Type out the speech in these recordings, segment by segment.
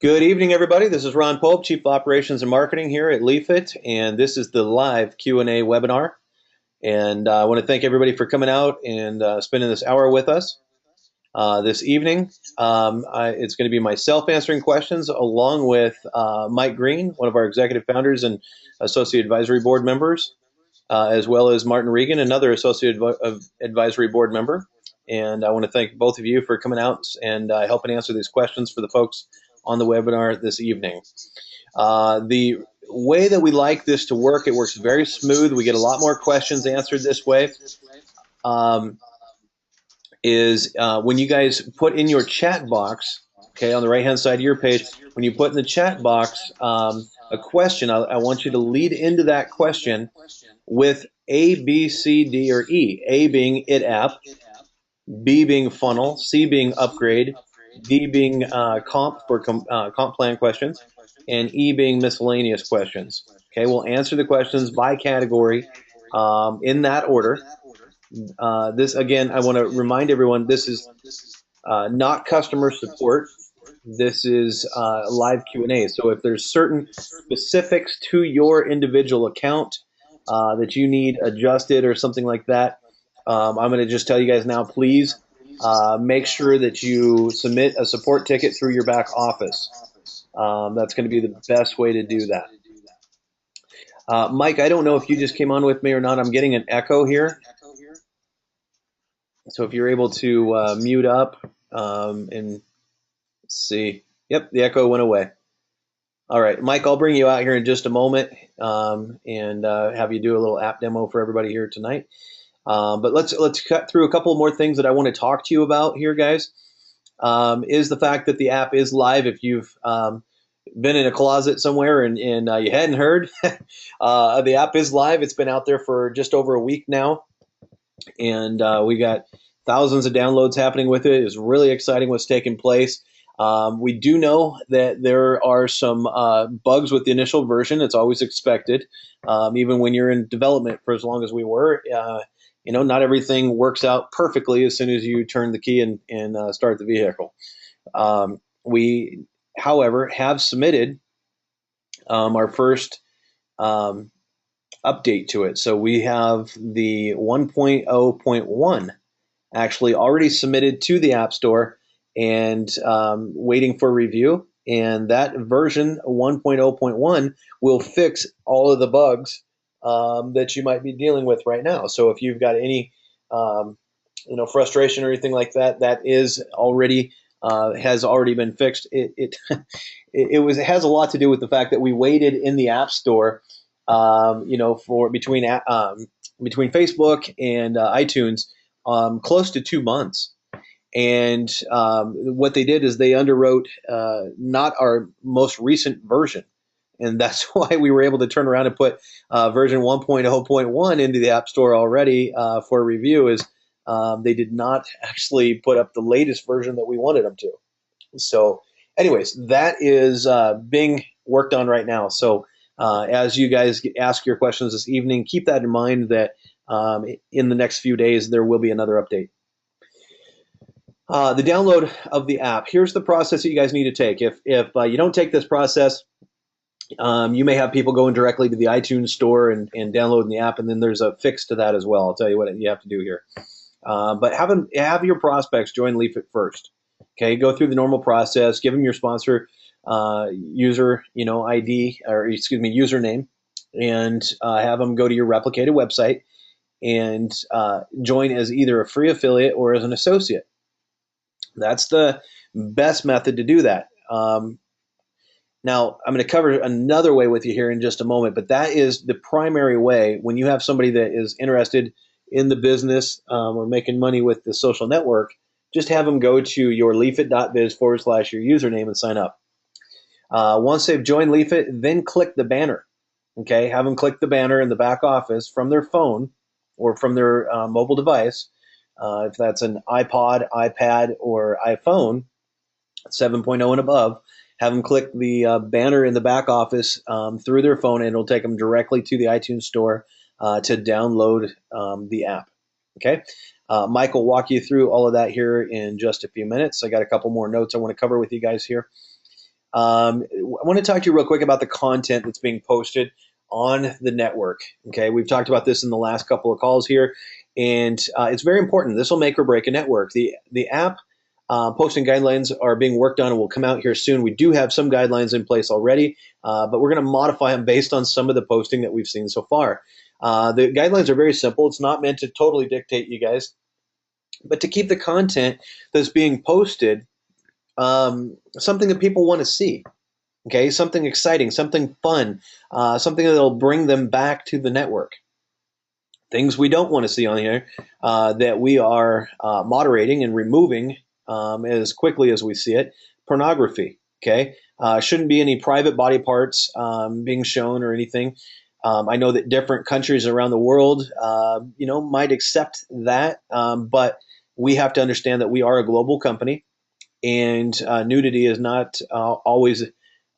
Good evening, everybody. This is Ron Pope, Chief of Operations and Marketing here at Leafit, and this is the live Q&A webinar. And I want to thank everybody for coming out and spending this hour with us this evening. It's going to be myself answering questions along with Mike Green, one of our executive founders and associate advisory board members, as well as Martin Regan, another associate advisory board member. And I want to thank both of you for coming out and helping answer these questions for the folks on the webinar this evening. The way that we like this to work, it works very smooth. We get a lot more questions answered this way. When you guys put in your chat box, okay, on the right-hand side of your page, when you put in the chat box a question, I want you to lead into that question with A, B, C, D, or E. A being it app, B being funnel, C being upgrade, D being comp for comp plan questions, and E being miscellaneous questions. Okay, we'll answer the questions by category in that order. This, again, I want to remind everyone, this is not customer support. This is live Q&A. So if there's certain specifics to your individual account that you need adjusted or something like that, I'm going to just tell you guys now, please make sure that you submit a support ticket through your back office. That's going to be the best way to do that. Mike, I don't know if you just came on with me or not. I'm getting an echo here. So if you're able to mute up and see. Yep, the echo went away. All right, Mike, I'll bring you out here in just a moment and have you do a little app demo for everybody here tonight. But let's cut through a couple more things that I want to talk to you about here, guys. Is the fact that the app is live. If you've been in a closet somewhere and you hadn't heard, the app is live. It's been out there for just over a week now, and we got thousands of downloads happening with it. It's really exciting what's taking place. We do know that there are some bugs with the initial version. It's always expected, even when you're in development for as long as we were. Not everything works out perfectly as soon as you turn the key and start the vehicle. We, however, have submitted our first update to it. So we have the 1.0.1 actually already submitted to the App Store and waiting for review. And that version 1.0.1 will fix all of the bugs that you might be dealing with right now. So if you've got any frustration or anything like that, that is already has already been fixed. It has a lot to do with the fact that we waited in the App Store, for between Facebook and iTunes, close to 2 months. And what they did is they underwrote not our most recent version. And that's why we were able to turn around and put version 1.0.1 into the App Store already for review, is they did not actually put up the latest version that we wanted them to. So anyways, that is being worked on right now. So as you guys ask your questions this evening, keep that in mind that in the next few days, there will be another update. The download of the app. Here's the process that you guys need to take. If you don't take this process, you may have people going directly to the iTunes store and downloading the app, and then there's a fix to that as well. I'll tell you what you have to do here. But have your prospects join Leafit first. Okay, go through the normal process. Give them your sponsor user, ID, or excuse me, username, and have them go to your replicated website and join as either a free affiliate or as an associate. That's the best method to do that. Now, I'm going to cover another way with you here in just a moment, but that is the primary way when you have somebody that is interested in the business or making money with the social network. Just have them go to your leafit.biz/your username and sign up. Once they've joined Leafit, then click the banner. Okay, have them click the banner in the back office from their phone or from their mobile device. If that's an iPod, iPad, or iPhone 7.0 and above, have them click the banner in the back office through their phone, and it'll take them directly to the iTunes store to download the app. Okay, Mike will walk you through all of that here in just a few minutes. I got a couple more notes I want to cover with you guys here. I want to talk to you real quick about the content that's being posted on the network. Okay, we've talked about this in the last couple of calls here, and it's very important. This will make or break a network. The app posting guidelines are being worked on and will come out here soon. We do have some guidelines in place already, but we're going to modify them based on some of the posting that we've seen so far. The guidelines are very simple. It's not meant to totally dictate you guys, but to keep the content that's being posted something that people want to see. Okay, something exciting, something fun, something that'll bring them back to the network. Things we don't want to see on here that we are moderating and removing as quickly as we see it. Pornography. Okay, shouldn't be any private body parts being shown or anything. I know that different countries around the world, might accept that, but we have to understand that we are a global company, and nudity is not always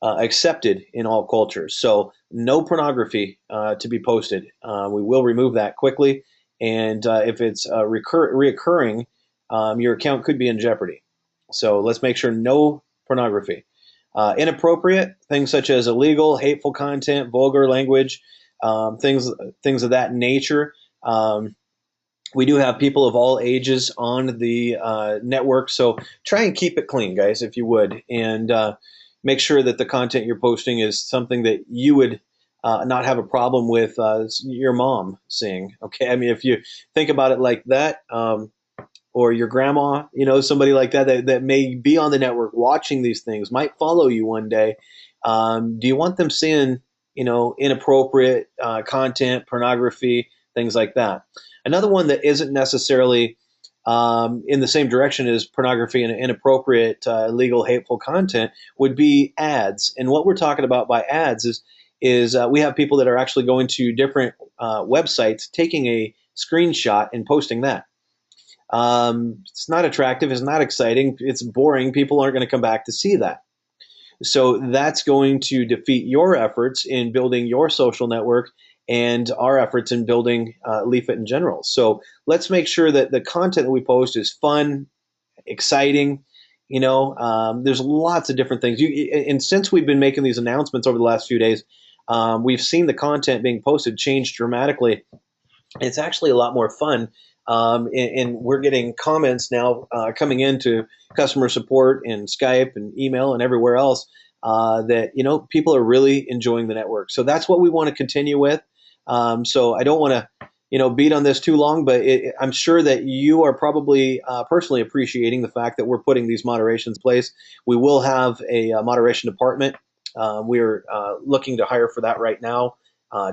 accepted in all cultures. So no pornography to be posted. We will remove that quickly, and if it's reoccurring, your account could be in jeopardy. So let's make sure no pornography. Inappropriate things such as illegal, hateful content, vulgar language, things of that nature. We do have people of all ages on the network, so try and keep it clean, guys, if you would, and make sure that the content you're posting is something that you would not have a problem with your mom seeing. Okay, I mean, if you think about it like that, or your grandma, somebody like that may be on the network watching these things, might follow you one day. Do you want them seeing, inappropriate content, pornography, things like that? Another one that isn't necessarily in the same direction as pornography and inappropriate, illegal, hateful content would be ads. And what we're talking about by ads is we have people that are actually going to different websites, taking a screenshot and posting that. It's not attractive. It's not exciting. It's boring. People aren't going to come back to see that. So that's going to defeat your efforts in building your social network and our efforts in building Leafit in general. So let's make sure that the content that we post is fun, exciting. There's lots of different things. And since we've been making these announcements over the last few days, we've seen the content being posted change dramatically. It's actually a lot more fun. And we're getting comments now coming into customer support and Skype and email and everywhere else that people are really enjoying the network. So that's what we want to continue with. So I don't want to beat on this too long, but I'm sure that you are probably personally appreciating the fact that we're putting these moderations in place. We will have a moderation department. We're looking to hire for that right now.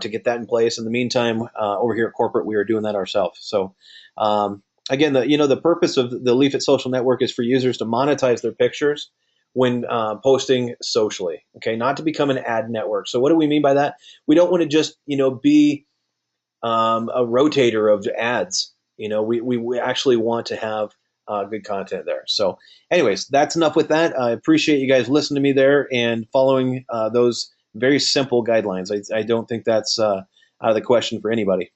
To get that in place. In the meantime, over here at corporate, we are doing that ourselves. So, again, the purpose of the Leafit social network is for users to monetize their pictures when posting socially. Okay, not to become an ad network. So, what do we mean by that? We don't want to just be a rotator of ads. We actually want to have good content there. So, anyways, that's enough with that. I appreciate you guys listening to me there and following those very simple guidelines. I don't think that's out of the question for anybody.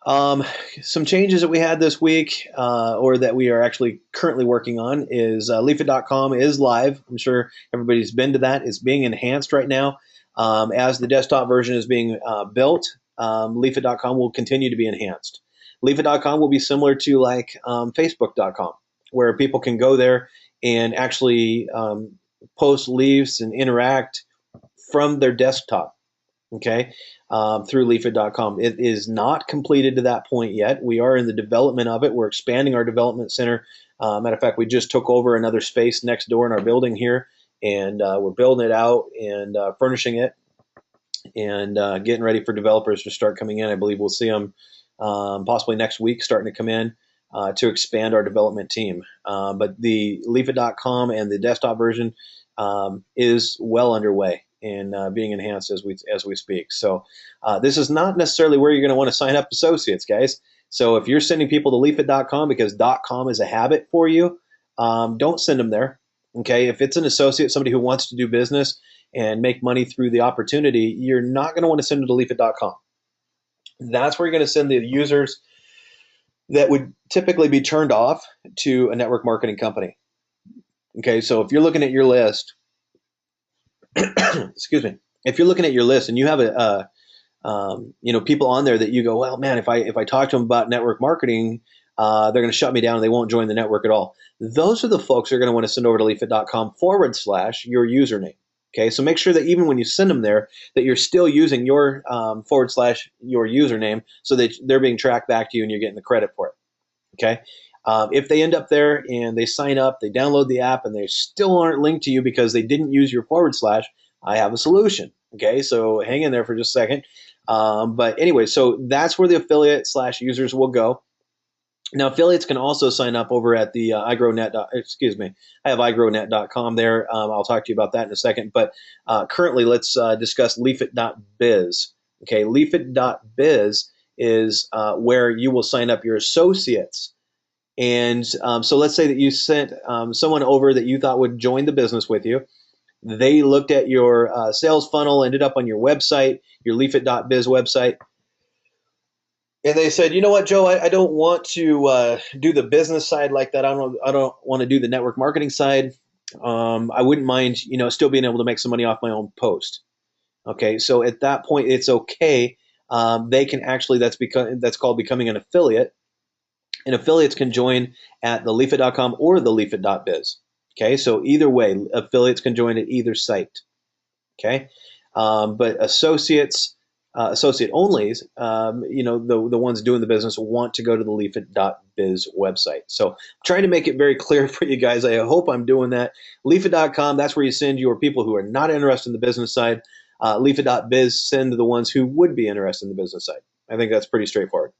Some changes that we had this week, or that we are actually currently working on, is leafit.com is live. I'm sure everybody's been to that. It's being enhanced right now. As the desktop version is being built, leafit.com will continue to be enhanced. Leafit.com will be similar to like facebook.com, where people can go there and actually post leaves and interact from their desktop, okay, through leafit.com. It is not completed to that point yet. We are in the development of it. We're expanding our development center. Matter of fact, we just took over another space next door in our building here, and we're building it out and furnishing it and getting ready for developers to start coming in. I believe we'll see them possibly next week starting to come in to expand our development team. But the leafit.com and the desktop version is well underway and being enhanced as we speak. So this is not necessarily where you're going to want to sign up associates, guys. So if you're sending people to leafit.com because .com is a habit for you, don't send them there. Okay, if it's an associate, somebody who wants to do business and make money through the opportunity, you're not going to want to send them to leafit.com. That's where you're going to send the users that would typically be turned off to a network marketing company. Okay, so if you're looking at your list, excuse me, if you're looking at your list and you have people on there that you go, well, man, if I talk to them about network marketing, they're going to shut me down and they won't join the network at all. Those are the folks you're going to want to send over to leafit.com/ your username. Okay, so make sure that even when you send them there, that you're still using your / your username, so that they're being tracked back to you and you're getting the credit for it. Okay. If they end up there and they sign up, they download the app, and they still aren't linked to you because they didn't use your / I have a solution. Okay, so hang in there for just a second. But anyway, so that's where the affiliate / users will go. Now, affiliates can also sign up over at the igrownet. Excuse me, I have igrownet.com there. I'll talk to you about that in a second. But currently, let's discuss leafit.biz. Okay, leafit.biz is where you will sign up your associates. And so let's say that you sent someone over that you thought would join the business with you. They looked at your sales funnel, ended up on your website, your leafit.biz website, and they said, you know what, Joe, I don't want to do the business side like that. I don't want to do the network marketing side. I wouldn't mind, still being able to make some money off my own post. Okay, so at that point, it's okay. They can actually, that's called becoming an affiliate. And affiliates can join at the leafit.com or the leafit.biz. Okay, so either way, affiliates can join at either site. Okay, but associate onlys, the ones doing the business want to go to the leafit.biz website. So I'm trying to make it very clear for you guys. I hope I'm doing that. Leafit.com, that's where you send your people who are not interested in the business side. Leafit.biz, send to the ones who would be interested in the business side. I think that's pretty straightforward.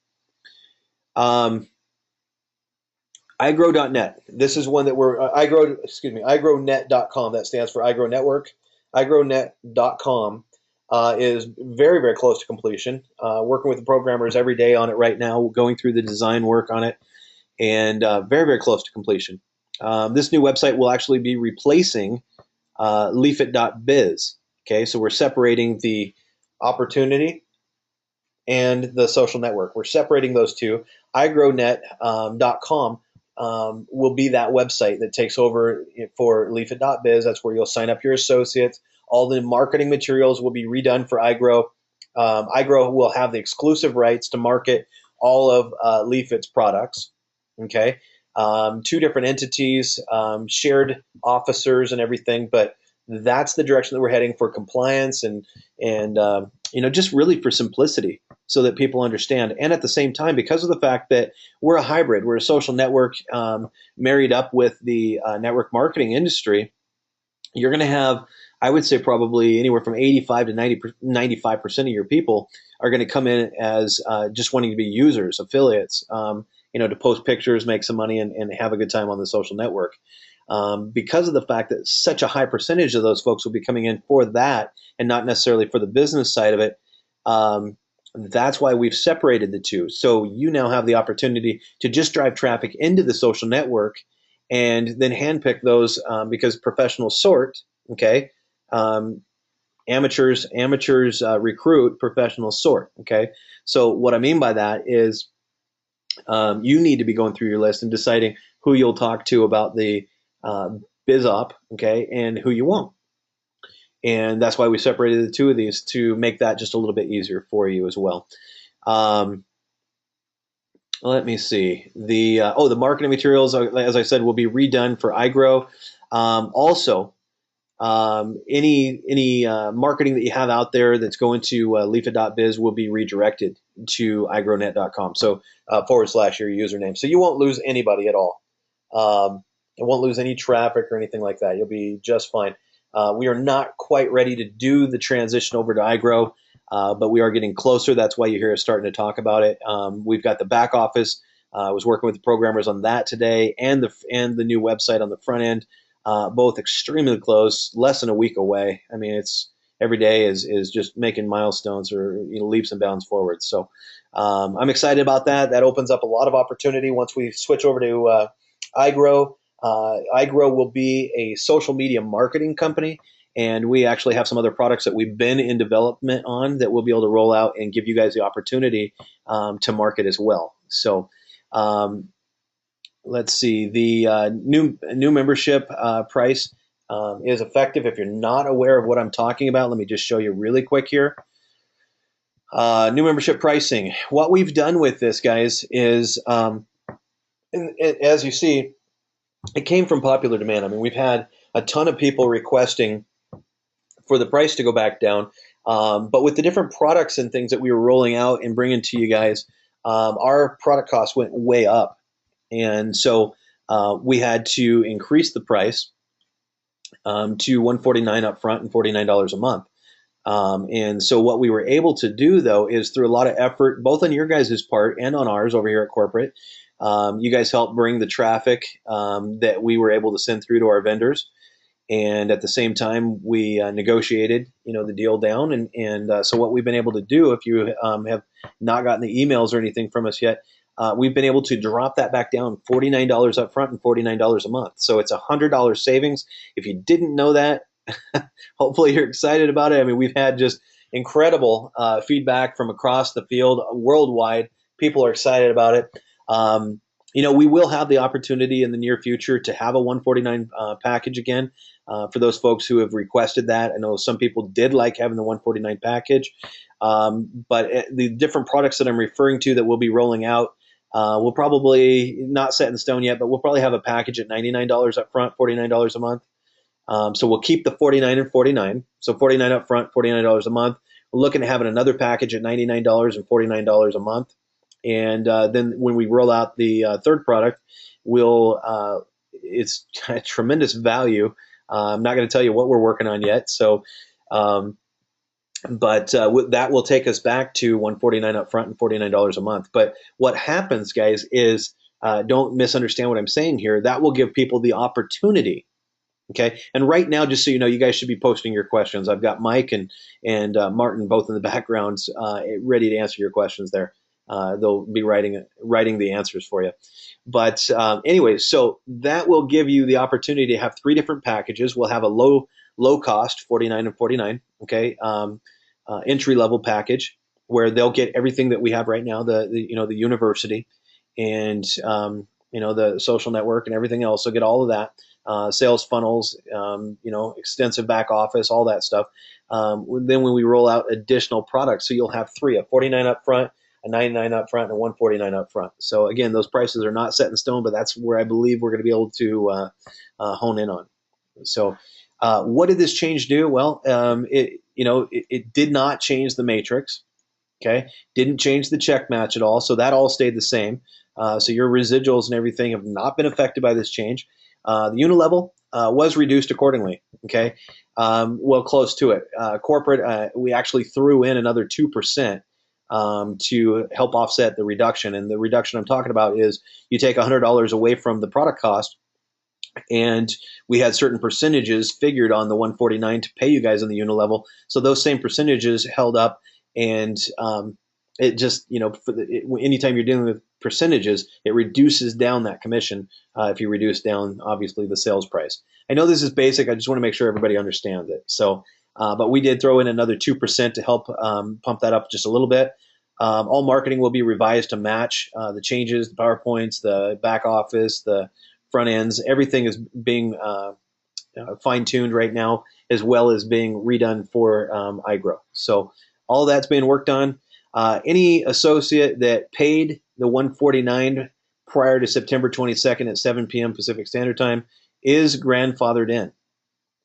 iGrow.net. This is one that we're iGrownet.com. That stands for iGrow Network. iGrownet.com is very, very close to completion. Working with the programmers every day on it right now, going through the design work on it, and very, very close to completion. This new website will actually be replacing leafit.biz. Okay, so we're separating the opportunity and the social network. We're separating those two. iGrownet.com will be that website that takes over for leafit.biz. That's where you'll sign up your associates. All the marketing materials will be redone for iGrow. iGrow will have the exclusive rights to market all of Leafit's products. Okay, two different entities, shared officers and everything, but that's the direction that we're heading for compliance and just really for simplicity, so that people understand. And at the same time, because of the fact that we're a hybrid, we're a social network married up with the network marketing industry, you're going to have, I would say, probably anywhere from 85 to 95% of your people are going to come in as just wanting to be users, affiliates, to post pictures, make some money, and have a good time on the social network. Because of the fact that such a high percentage of those folks will be coming in for that and not necessarily for the business side of it, that's why we've separated the two. So you now have the opportunity to just drive traffic into the social network and then handpick those because professionals sort, okay? Amateurs recruit, professionals sort, okay? So what I mean by that is you need to be going through your list and deciding who you'll talk to about the biz op, okay, and who you won't. And that's why we separated the two of these, to make that just a little bit easier for you as well. Let me see. The marketing materials, as I said, will be redone for iGrow. Also, any marketing that you have out there that's going to leafit.biz will be redirected to igrownet.com. So / your username. So you won't lose anybody at all. It won't lose any traffic or anything like that. You'll be just fine. We are not quite ready to do the transition over to iGrow, but we are getting closer. That's why you hear us starting to talk about it. We've got the back office. I was working with the programmers on that today, and the new website on the front end, both extremely close, less than a week away. I mean, it's every day is just making milestones or leaps and bounds forward. So I'm excited about that. That opens up a lot of opportunity once we switch over to iGrow. iGrow will be a social media marketing company, and we actually have some other products that we've been in development on that we'll be able to roll out and give you guys the opportunity to market as well. So let's see, the new membership price is effective. If you're not aware of what I'm talking about, let me just show you really quick here. New membership pricing. What we've done with this, guys, is as you see, it came from popular demand. I mean, we've had a ton of people requesting for the price to go back down. But with the different products and things that we were rolling out and bringing to you guys, our product costs went way up. And so we had to increase the price to $149 up front and $49 a month. And so what we were able to do, though, is through a lot of effort, both on your guys' part and on ours over here at corporate, you guys helped bring the traffic that we were able to send through to our vendors. And at the same time, we negotiated, the deal down. And so what we've been able to do, if you have not gotten the emails or anything from us yet, we've been able to drop that back down, $49 up front and $49 a month. So it's $100 savings. If you didn't know that, hopefully you're excited about it. I mean, we've had just incredible feedback from across the field worldwide. People are excited about it. We will have the opportunity in the near future to have a 149 package again for those folks who have requested that. I know some people did like having the 149 package, but the different products that I'm referring to that we'll be rolling out, we'll probably not set in stone yet, but we'll probably have a package at $99 up front, $49 a month. So we'll keep the 49 and 49. So 49 up front, $49 a month. We're looking at having another package at $99 and $49 a month. And then when we roll out the third product, it's a tremendous value. I'm not going to tell you what we're working on yet. So, but that will take us back to $149 up front and $49 a month. But what happens, guys, is don't misunderstand what I'm saying here. That will give people the opportunity. Okay. And right now, just so you know, you guys should be posting your questions. I've got Mike and Martin both in the backgrounds ready to answer your questions there. They'll be writing the answers for you. But anyway, so that will give you the opportunity to have three different packages. We'll have a low cost, 49 and 49, okay, entry level package where they'll get everything that we have right now, the university and the social network and everything else. So get all of that. Sales funnels, extensive back office, all that stuff. Then when we roll out additional products, so you'll have three, a 49 up front, a 99 up front, and a 149 up front. So again, those prices are not set in stone, but that's where I believe we're going to be able to hone in on. So what did this change do? Well, it did not change the matrix. Okay, didn't change the check match at all. So that all stayed the same. So your residuals and everything have not been affected by this change. The unilevel was reduced accordingly. Okay, close to it. Corporate, we actually threw in another 2% to help offset the reduction. And the reduction I'm talking about is you take $100 away from the product cost, and we had certain percentages figured on the 149 to pay you guys on the unilevel. So those same percentages held up, and it just, anytime you're dealing with percentages, it reduces down that commission if you reduce down, obviously, the sales price. I know this is basic. I just want to make sure everybody understands it. So, but we did throw in another 2% to help pump that up just a little bit. All marketing will be revised to match the changes, the PowerPoints, the back office, the front ends. Everything is being fine-tuned right now, as well as being redone for iGrow. So all that's being worked on. Any associate that paid the 149 prior to September 22nd at 7 p.m. Pacific Standard Time is grandfathered in.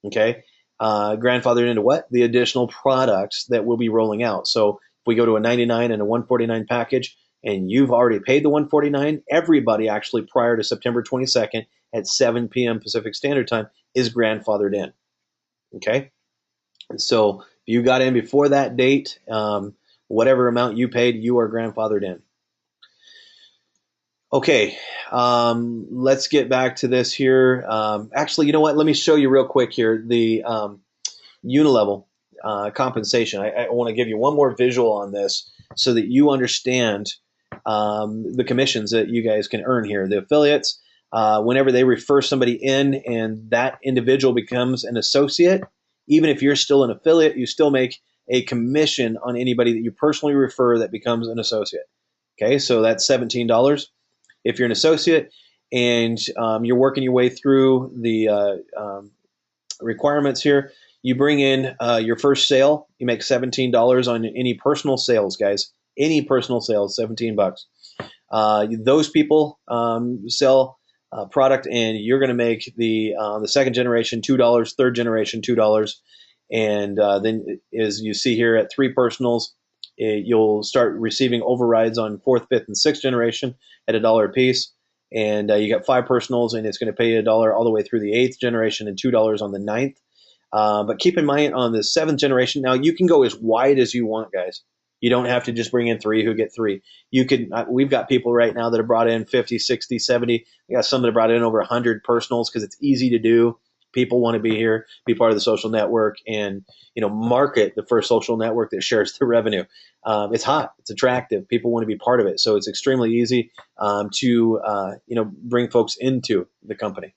Okay, grandfathered into what? The additional products that we'll be rolling out. So if we go to a 99 and a 149 package, and you've already paid the 149, everybody actually prior to September 22nd at 7 p.m. Pacific Standard Time is grandfathered in. Okay, so if you got in before that date, whatever amount you paid, you are grandfathered in. Okay, let's get back to this here. Actually, you know what? Let me show you real quick here the unilevel compensation. I want to give you one more visual on this so that you understand the commissions that you guys can earn here. The affiliates, whenever they refer somebody in and that individual becomes an associate, even if you're still an affiliate, you still make a commission on anybody that you personally refer that becomes an associate. Okay, so that's $17. If you're an associate and you're working your way through the requirements here. You bring in your first sale. You make $17 on any personal sales, guys. Any personal sales, $17. Those people sell product, and you're going to make the second generation $2, third generation $2, and then as you see here at 3 personals, you'll start receiving overrides on 4th, 5th, and 6th generation at $1 a piece. And you got 5 personals, and it's going to pay you $1 all the way through the 8th generation and $2 on the 9th. But keep in mind on the 7th generation, now you can go as wide as you want, guys. You don't have to just bring in 3 who get 3. You could. We've got people right now that have brought in 50, 60, 70. We got some that have brought in over 100 personals because it's easy to do. People want to be here, be part of the social network, and market the first social network that shares the revenue. It's hot, it's attractive. People want to be part of it, so it's extremely easy to bring folks into the company.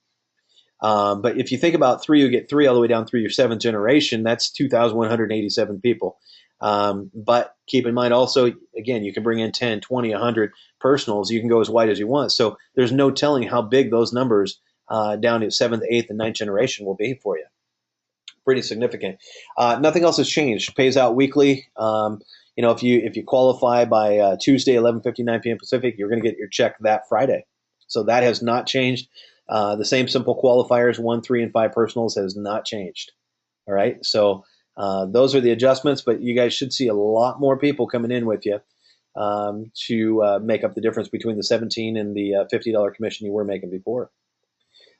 But if you think about 3 who get 3 all the way down through your 7th generation, that's 2,187 people. But keep in mind also, again, you can bring in 10, 20, 100 personals. You can go as wide as you want. So there's no telling how big those numbers down to 7th, 8th, and 9th generation will be for you. Pretty significant. Nothing else has changed. Pays out weekly. If you qualify by Tuesday, 11:59 p.m. Pacific, you're going to get your check that Friday. So that has not changed. The same simple qualifiers, 1, 3, and 5 personals has not changed. All right. So those are the adjustments, but you guys should see a lot more people coming in with you to make up the difference between the $17 and the $50 commission you were making before.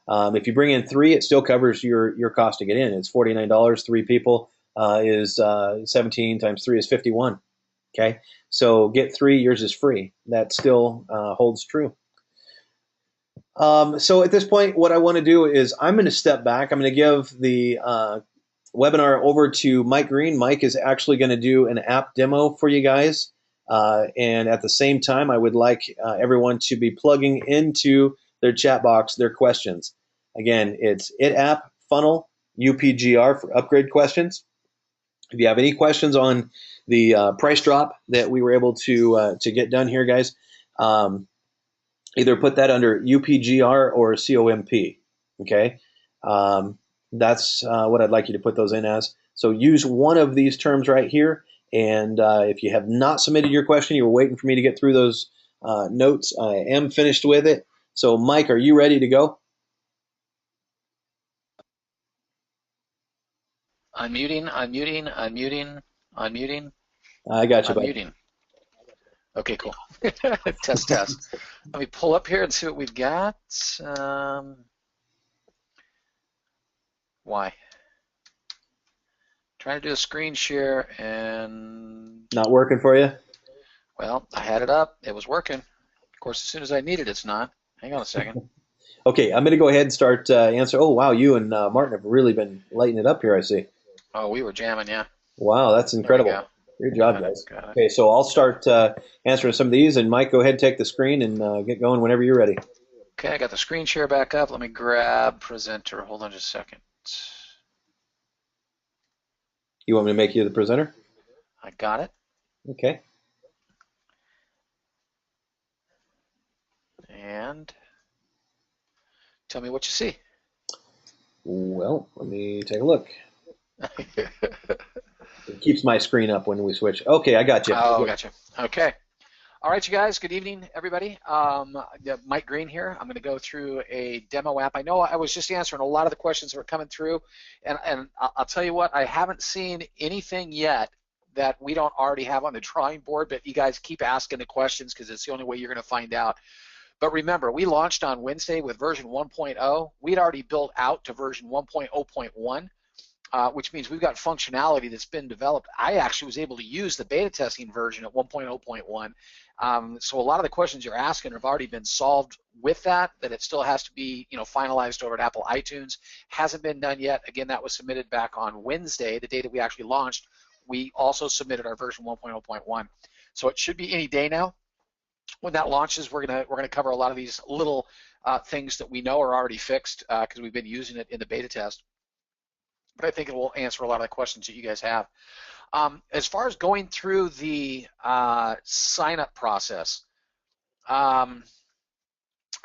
If you bring in 3, it still covers your cost to get in. It's $49. 3 people is 17 times 3 is 51. Okay, so get 3, yours is free. That still holds true. So at this point, what I want to do is I'm going to step back. I'm going to give the webinar over to Mike Green. Mike is actually going to do an app demo for you guys. And at the same time, I would like everyone to be plugging into their chat box their questions. Again, it's itapp funnel UPGR for upgrade questions. If you have any questions on the price drop that we were able to get done here, guys, either put that under UPGR or COMP. Okay, that's what I'd like you to put those in as. So use one of these terms right here. And if you have not submitted your question, you were waiting for me to get through those notes. I am finished with it. So, Mike, are you ready to go? Unmuting. I got you, buddy. Unmuting. Okay, cool. Test. Let me pull up here and see what we've got. Why? Trying to do a screen share and... Not working for you? Well, I had it up. It was working. Of course, as soon as I need it, it's not. Hang on a second. Okay, I'm going to go ahead and start answer. Oh, wow, you and Martin have really been lighting it up here, I see. Oh, we were jamming, yeah. Wow, that's incredible. Great job, guys. Okay, so I'll start answering some of these, and Mike, go ahead and take the screen and get going whenever you're ready. Okay, I got the screen share back up. Let me grab presenter. Hold on just a second. You want me to make you the presenter? I got it. Okay. And tell me what you see. Well, let me take a look. It keeps my screen up when we switch. Okay, I got you. Oh, gotcha. Okay. All right, you guys. Good evening, everybody. Mike Green here. I'm going to go through a demo app. I know I was just answering a lot of the questions that were coming through, and I'll tell you what, I haven't seen anything yet that we don't already have on the drawing board, but you guys keep asking the questions because it's the only way you're going to find out. But remember, we launched on Wednesday with version 1.0. We'd already built out to version 1.0.1. Which means we've got functionality that's been developed. I actually was able to use the beta testing version at 1.0.1. So a lot of the questions you're asking have already been solved with that it still has to be finalized over at Apple iTunes. Hasn't been done yet. Again, that was submitted back on Wednesday, the day that we actually launched. We also submitted our version 1.0.1. So it should be any day now. When that launches, we're gonna cover a lot of these little things that we know are already fixed because we've been using it in the beta test. But I think it will answer a lot of the questions that you guys have. As far as going through the sign-up process,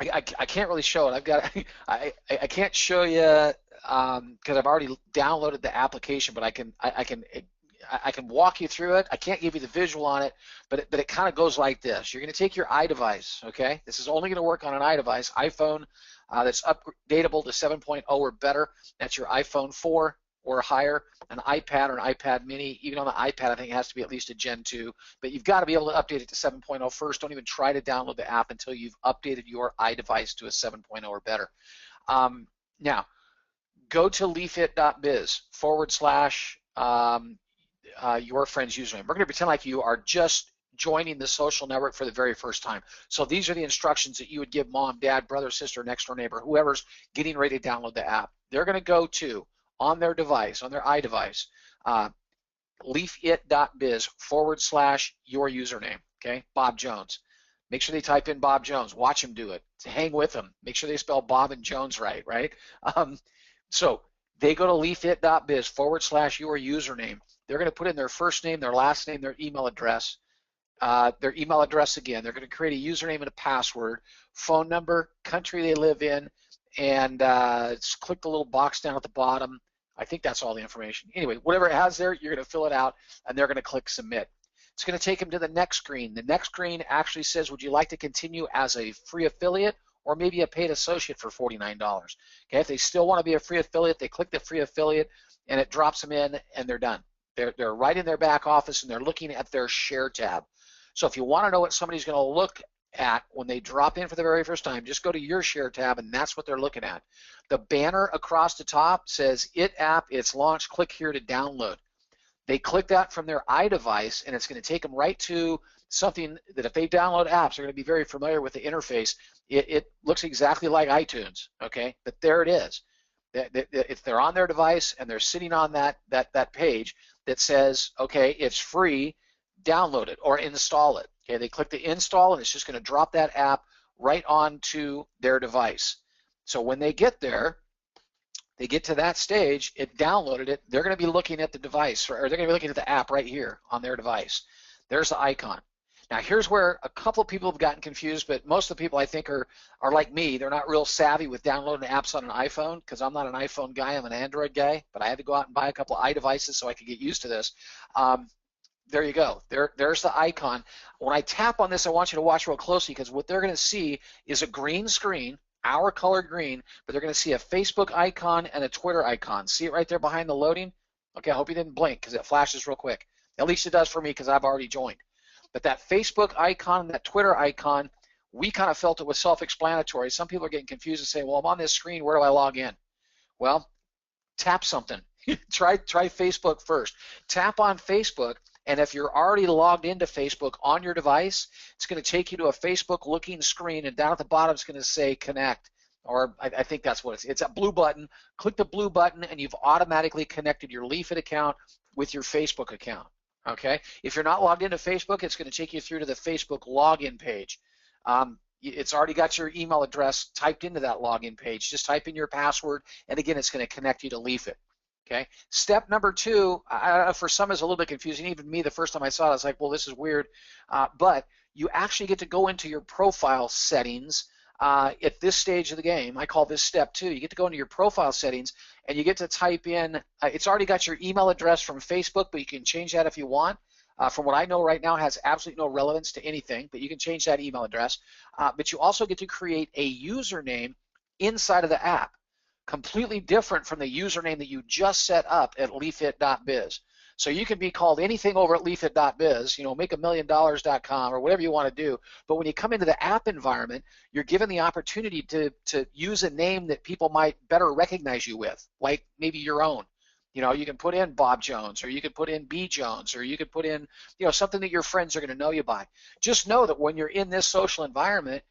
I can't really show it. I've got I can't show you because I've already downloaded the application, but I can walk you through it. I can't give you the visual on it, but it kind of goes like this. You're going to take your iDevice, okay? This is only going to work on an iDevice, iPhone that's updatable to 7.0 or better. That's your iPhone 4 or higher, an iPad or an iPad mini. Even on the iPad, I think it has to be at least a Gen 2, but you've got to be able to update it to 7.0 first. Don't even try to download the app until you've updated your iDevice to a 7.0 or better. Now, go to leafit.biz / your friend's username. We're going to pretend like you are just joining the social network for the very first time. So these are the instructions that you would give mom, dad, brother, sister, next door neighbor, whoever's getting ready to download the app. They're going to go to, on their device, on their iDevice, leafit.biz / your username, okay? Bob Jones. Make sure they type in Bob Jones. Watch them do it. Hang with them. Make sure they spell Bob and Jones right? So they go to leafit.biz / your username. They're going to put in their first name, their last name, their email address again. They're going to create a username and a password, phone number, country they live in, and just click the little box down at the bottom. I think that's all the information. Anyway, whatever it has there, you're going to fill it out, and they're going to click submit. It's going to take them to the next screen. The next screen actually says, would you like to continue as a free affiliate or maybe a paid associate for $49? Okay, if they still want to be a free affiliate, they click the free affiliate, and it drops them in, and they're done. They're right in their back office, and they're looking at their share tab. So if you want to know what somebody's going to look at when they drop in for the very first time, just go to your share tab, and that's what they're looking at. The banner across the top says it app, it's launched, click here to download. They click that from their iDevice, and it's going to take them right to something that if they download apps, they're going to be very familiar with the interface. It looks exactly like iTunes, okay? But there it is. If they're on their device and they're sitting on that page that says, okay, it's free, download it or install it. Okay, they click the install, and it's just going to drop that app right onto their device. So when they get there, they get to that stage, it downloaded it, they're going to be looking at the device, or they're going to be looking at the app right here on their device. There's the icon. Now here's where a couple of people have gotten confused, but most of the people I think are like me. They're not real savvy with downloading apps on an iPhone, because I'm not an iPhone guy, I'm an Android guy, but I had to go out and buy a couple of iDevices so I could get used to this. There you go. There's the icon. When I tap on this, I want you to watch real closely, because what they're going to see is a green screen, our color green, but they're going to see a Facebook icon and a Twitter icon. See it right there behind the loading? Okay, I hope you didn't blink, because it flashes real quick. At least it does for me, because I've already joined. But that Facebook icon and that Twitter icon, we kind of felt it was self-explanatory. Some people are getting confused and saying, well, I'm on this screen, where do I log in? Well, tap something. Try Facebook first. Tap on Facebook, and if you're already logged into Facebook on your device, it's going to take you to a Facebook-looking screen, and down at the bottom it's going to say connect, or I think that's what it's a blue button. Click the blue button, and you've automatically connected your Leafit account with your Facebook account. Okay? If you're not logged into Facebook, it's going to take you through to the Facebook login page. It's already got your email address typed into that login page. Just type in your password, and again, it's going to connect you to Leafit. Okay. Step number 2, for some is a little bit confusing. Even me, the first time I saw it, I was like, well, this is weird. But you actually get to go into your profile settings at this stage of the game. I call this step 2. You get to go into your profile settings, and you get to type in, it's already got your email address from Facebook, but you can change that if you want. From what I know right now, it has absolutely no relevance to anything, but you can change that email address. But you also get to create a username inside of the app, completely different from the username that you just set up at leafit.biz. So you can be called anything over at leafit.biz, makeamilliondollar.com or whatever you want to do. But when you come into the app environment, you're given the opportunity to use a name that people might better recognize you with, like maybe your own. You can put in Bob Jones, or you could put in B Jones, or you could put in, something that your friends are going to know you by. Just know that when you're in this social environment,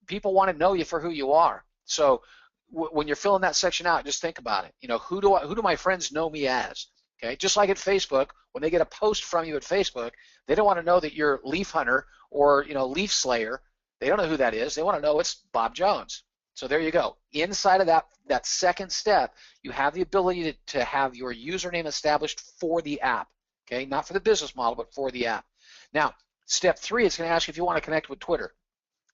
people want to know you for who you are. So when you're filling that section out, just think about it. Who do my friends know me as? Okay, just like at Facebook, when they get a post from you at Facebook, they don't want to know that you're Leaf Hunter or Leaf Slayer. They don't know who that is. They want to know it's Bob Jones. So there you go. Inside of that second step, you have the ability to have your username established for the app. Okay, not for the business model, but for the app. Now, step 3, it's going to ask you if you want to connect with Twitter.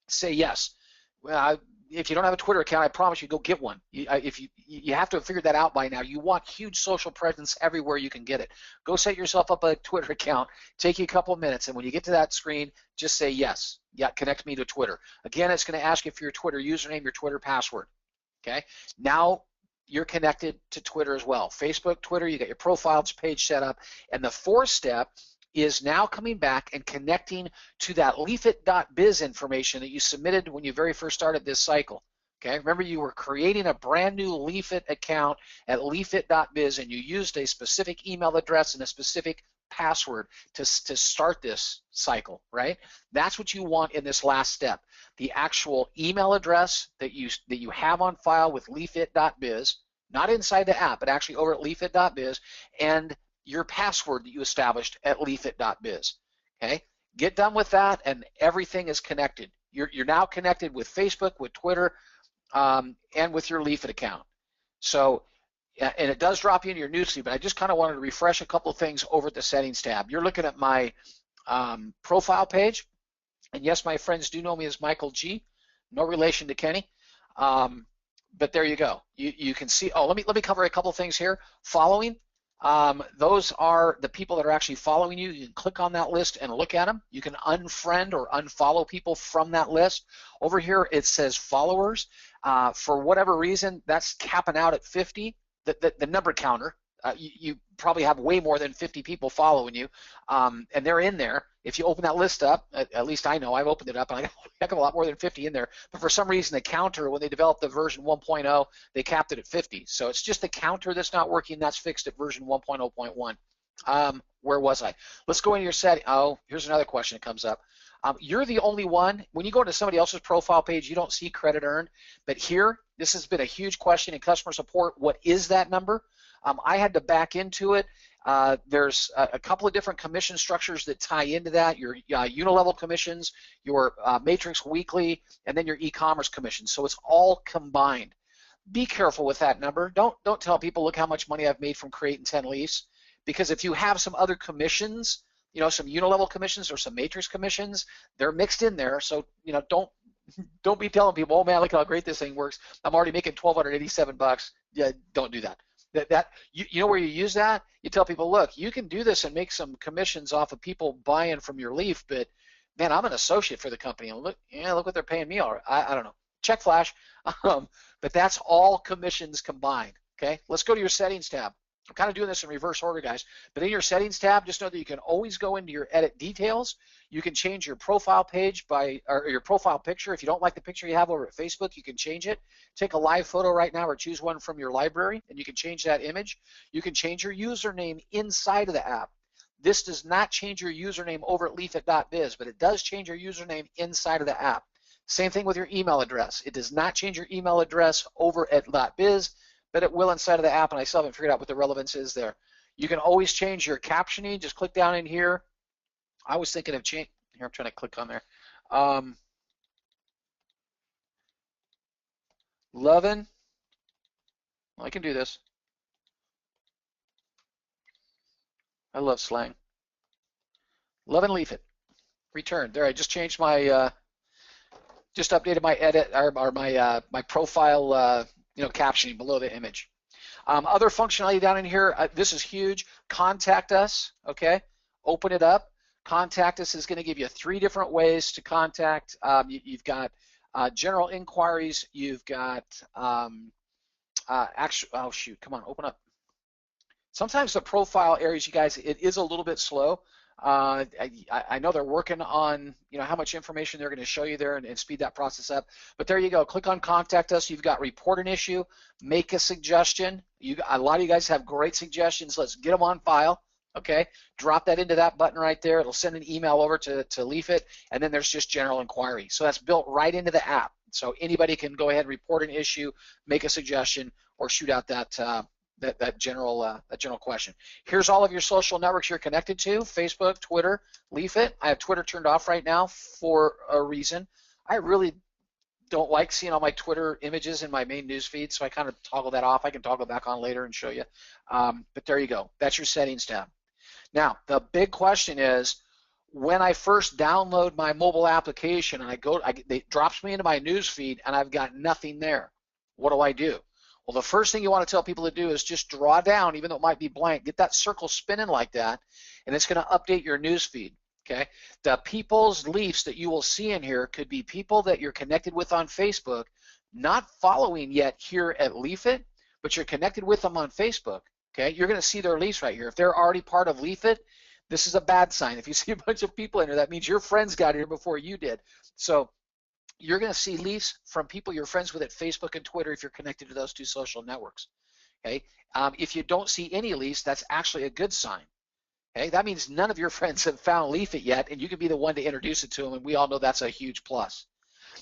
Say yes. Well, if you don't have a Twitter account, I promise you, go get one. If you have to have figured that out by now. You want huge social presence everywhere you can get it. Go set yourself up a Twitter account. Take you a couple of minutes, and when you get to that screen, just say yes. Yeah, connect me to Twitter. Again, it's going to ask you for your Twitter username, your Twitter password. Okay. Now you're connected to Twitter as well. Facebook, Twitter, you got your profile page set up, and the fourth step is now coming back and connecting to that leafit.biz information that you submitted when you very first started this cycle. Okay, remember you were creating a brand new Leafit account at leafit.biz, and you used a specific email address and a specific password to start this cycle, right? That's what you want in this last step. The actual email address that you have on file with leafit.biz, not inside the app, but actually over at leafit.biz, and your password that you established at leafit.biz. Okay, get done with that, and everything is connected. You're now connected with Facebook, with Twitter, and with your Leafit account. So, and it does drop you into your newsfeed, but I just kind of wanted to refresh a couple of things over at the settings tab. You're looking at my profile page, and yes, my friends do know me as Michael G. No relation to Kenny. But there you go. You can see. Oh, let me cover a couple of things here. Following. Those are the people that are actually following you. You can click on that list and look at them. You can unfriend or unfollow people from that list. Over here it says followers. For whatever reason, that's capping out at 50, the number counter. You probably have way more than 50 people following you, and they're in there. If you open that list up, at least I know, I've opened it up, and I got a heck of a lot more than 50 in there. But for some reason, the counter, when they developed the version 1.0, they capped it at 50. So it's just the counter that's not working. That's fixed at version 1.0.1. Where was I? Let's go into your setting. Oh, here's another question that comes up. You're the only one. When you go into somebody else's profile page, you don't see credit earned. But here, this has been a huge question in customer support. What is that number? I had to back into it. There's a couple of different commission structures that tie into that, your unilevel commissions, your matrix weekly, and then your e-commerce commissions. So it's all combined. Be careful with that number. Don't tell people, look how much money I've made from creating 10 leads, because if you have some other commissions, some unilevel commissions or some matrix commissions, they're mixed in there. So don't be telling people, oh man, look how great this thing works. I'm already making $1,287. Yeah, don't do that. You know where you use that? You tell people, look, you can do this and make some commissions off of people buying from your leaf, but man, I'm an associate for the company, and look what they're paying me. I don't know. Check flash, but that's all commissions combined. Okay, let's go to your settings tab. I'm kind of doing this in reverse order, guys, but in your settings tab, just know that you can always go into your edit details. You can change your profile page or your profile picture. If you don't like the picture you have over at Facebook, you can change it. Take a live photo right now or choose one from your library, and you can change that image. You can change your username inside of the app. This does not change your username over at leafit.biz, but it does change your username inside of the app. Same thing with your email address. It does not change your email address over at .biz, but it will inside of the app, and I still haven't figured out what the relevance is there. You can always change your captioning. Just click down in here. I was thinking of change. Here, I'm trying to click on there. Lovin'. I can do this. I love slang. Love and Leafit. Return. There, I just changed my, just updated my edit or my my profile, captioning below the image. Other functionality down in here. This is huge. Contact us. Okay. Open it up. Contact us is going to give you 3 different ways to contact. You've got general inquiries. You've got actual. Oh shoot! Come on, open up. Sometimes the profile areas, you guys, it is a little bit slow. I know they're working on how much information they're going to show you there and speed that process up. But there you go. Click on Contact Us. You've got Report an Issue, Make a Suggestion. A lot of you guys have great suggestions. Let's get them on file. Okay, drop that into that button right there. It'll send an email over to Leafit, and then there's just general inquiry. So that's built right into the app. So anybody can go ahead and report an issue, make a suggestion, or shoot out that general question. Here's all of your social networks you're connected to: Facebook, Twitter, Leafit. I have Twitter turned off right now for a reason. I really don't like seeing all my Twitter images in my main news feed, so I kind of toggle that off. I can toggle back on later and show you. But there you go. That's your settings tab. Now, the big question is, when I first download my mobile application and it drops me into my news feed and I've got nothing there. What do? Well, the first thing you want to tell people to do is just draw down, even though it might be blank, get that circle spinning like that, and it's going to update your news feed. Okay, the people's leafs that you will see in here could be people that you're connected with on Facebook, not following yet here at Leafit, but you're connected with them on Facebook. Okay, you're going to see their leafs right here. If they're already part of Leafit, this is a bad sign. If you see a bunch of people in here, that means your friends got here before you did. So you're going to see leafs from people you're friends with at Facebook and Twitter if you're connected to those two social networks. Okay, if you don't see any leafs, that's actually a good sign. Okay, that means none of your friends have found Leafit yet, and you can be the one to introduce it to them, and we all know that's a huge plus.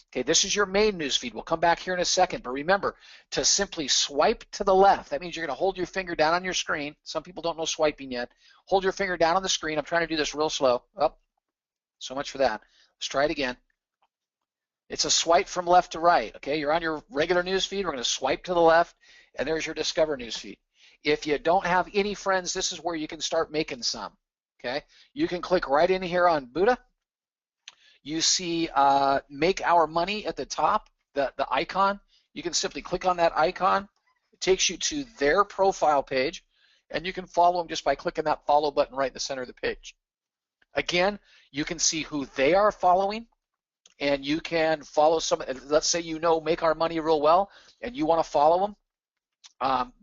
Okay, this is your main news feed. We'll come back here in a second, but remember to simply swipe to the left. That means you're going to hold your finger down on your screen. Some people don't know swiping yet. Hold your finger down on the screen. I'm trying to do this real slow. Oh, so much for that. Let's try it again. It's a swipe from left to right. Okay, you're on your regular news feed. We're going to swipe to the left, and there's your Discover news feed. If you don't have any friends, this is where you can start making some. Okay, you can click right in here on Buddha. You see Make Our Money at the top, the icon. You can simply click on that icon. It takes you to their profile page, and you can follow them just by clicking that follow button right in the center of the page. Again, you can see who they are following, and you can follow some. Let's say you know Make Our Money real well, and you want to follow them.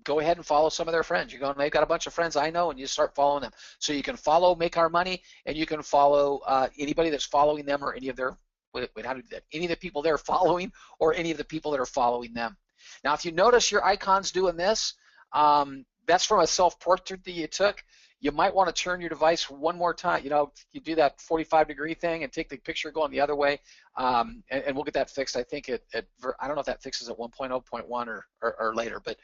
Go ahead and follow some of their friends. You're going, they've got a bunch of friends I know, and you start following them. So you can follow Make Our Money, and you can follow anybody that's following them, or any of their, how do we do that? Any of the people they're following, or any of the people that are following them. Now, if you notice your icon's doing this, that's from a self-portrait that you took. You might want to turn your device one more time. You know, you do that 45-degree thing and take the picture going the other way, and we'll get that fixed. I think I don't know if that fixes at 1.0.1 or later, but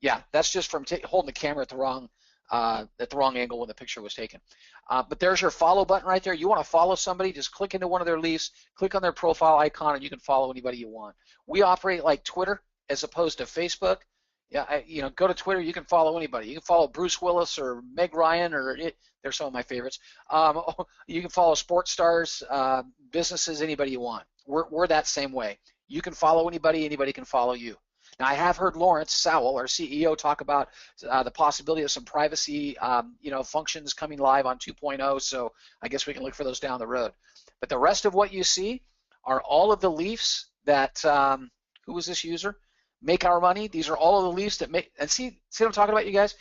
yeah, that's just from holding the camera at the wrong angle when the picture was taken. But there's your follow button right there. You want to follow somebody, just click into one of their leafs, click on their profile icon, and you can follow anybody you want. We operate like Twitter as opposed to Facebook. Yeah, go to Twitter. You can follow anybody. You can follow Bruce Willis or Meg Ryan, they're some of my favorites. You can follow sports stars, businesses, anybody you want. We're that same way. You can follow anybody. Anybody can follow you. Now, I have heard Lawrence Sowell, our CEO, talk about the possibility of some privacy, functions coming live on 2.0. So I guess we can look for those down the road. But the rest of what you see are all of the leafs that who was this user? Make Our Money. These are all of the leafs that make, and see what I'm talking about, you guys?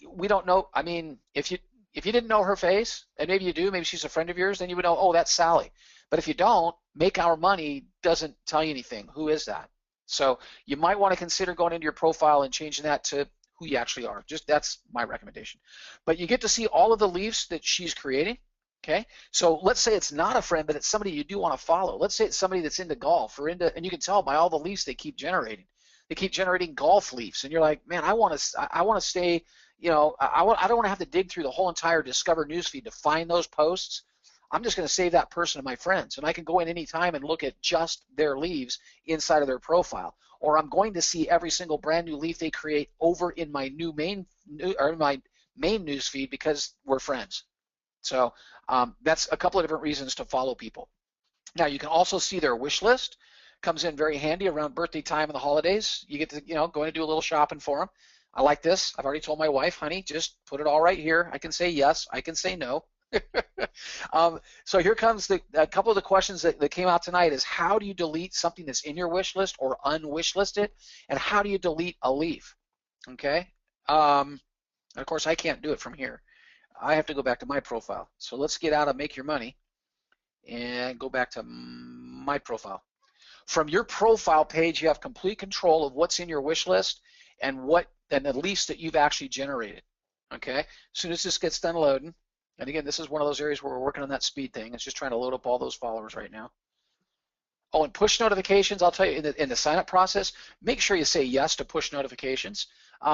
We don't know. I mean, if you didn't know her face, and maybe you do, maybe she's a friend of yours, then you would know, oh, that's Sally. But if you don't, Make Our Money doesn't tell you anything. Who is that? So you might want to consider going into your profile and changing that to who you actually are. Just that's my recommendation. But you get to see all of the leafs that she's creating. Okay, so let's say it's not a friend, but it's somebody you do want to follow. Let's say it's somebody that's into golf and you can tell by all the leafs they keep generating. They keep generating golf leafs, and you're like, man, I want to stay. I don't want to have to dig through the whole entire Discover newsfeed to find those posts. I'm just going to save that person to my friends, and I can go in any time and look at just their leaves inside of their profile. Or I'm going to see every single brand new leaf they create over in my my main newsfeed because we're friends. So that's a couple of different reasons to follow people. Now you can also see their wish list. Comes in very handy around birthday time and the holidays. You get to go in and do a little shopping for them. I like this. I've already told my wife, honey, just put it all right here. I can say yes. I can say no. So here comes a couple of the questions that came out tonight is how do you delete something that's in your wish list or unwish listed, and how do you delete a leaf? Okay. And of course, I can't do it from here. I have to go back to my profile. So let's get out of Make Your Money and go back to my profile. From your profile page, you have complete control of what's in your wish list and the leafs that you've actually generated. Okay. As soon as this gets done loading, and again, this is one of those areas where we're working on that speed thing. It's just trying to load up all those followers right now. Oh, and push notifications, I'll tell you, in the sign-up process, make sure you say yes to push notifications.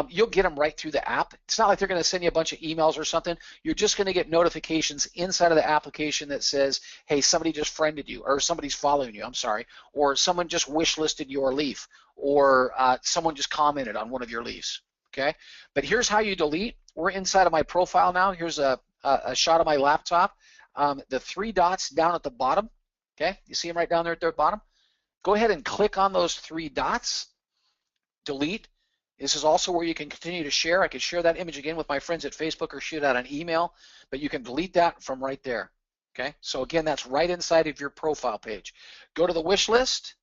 You'll get them right through the app. It's not like they're going to send you a bunch of emails or something. You're just going to get notifications inside of the application that says, hey, somebody just friended you, or somebody's following you, I'm sorry, or someone just wish listed your leaf, or someone just commented on one of your leaves. Okay? But here's how you delete. We're inside of my profile now. Here's a shot of my laptop. the three dots down at the bottom. Okay, you see them right down there at the bottom? Go ahead and click on those three dots, delete. This is also where you can continue to share. I can share that image again with my friends at Facebook or shoot out an email, but you can delete that from right there. Okay, so again, that's right inside of your profile page. Go to the wish list,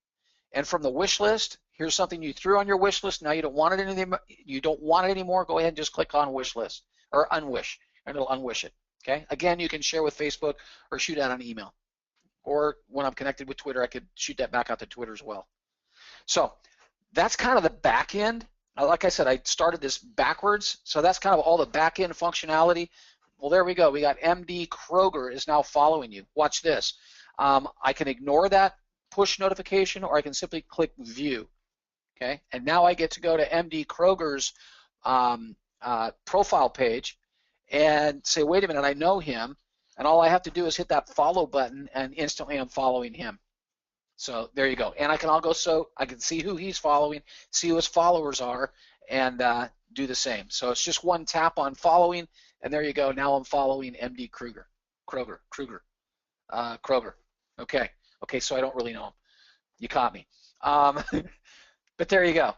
and from the wish list, here's something you threw on your wish list. Now you don't want it anymore. You don't want it anymore. Go ahead and just click on wish list or unwish, and it'll unwish it. Okay, again, you can share with Facebook or shoot out an email. Or when I'm connected with Twitter, I could shoot that back out to Twitter as well. So that's kind of the back end. Like I said, I started this backwards, so that's kind of all the back end functionality. Well, there we go. We got MD Kroger is now following you. Watch this. I can ignore that push notification, or I can simply click View. Okay, and now I get to go to MD Kroger's profile page and say, wait a minute, I know him. And all I have to do is hit that follow button, and instantly I'm following him. So there you go. And I can I can see who he's following, see who his followers are, and do the same. So it's just one tap on following, and there you go. Now I'm following MD Kroger. Okay. Okay, so I don't really know him. You caught me. But there you go.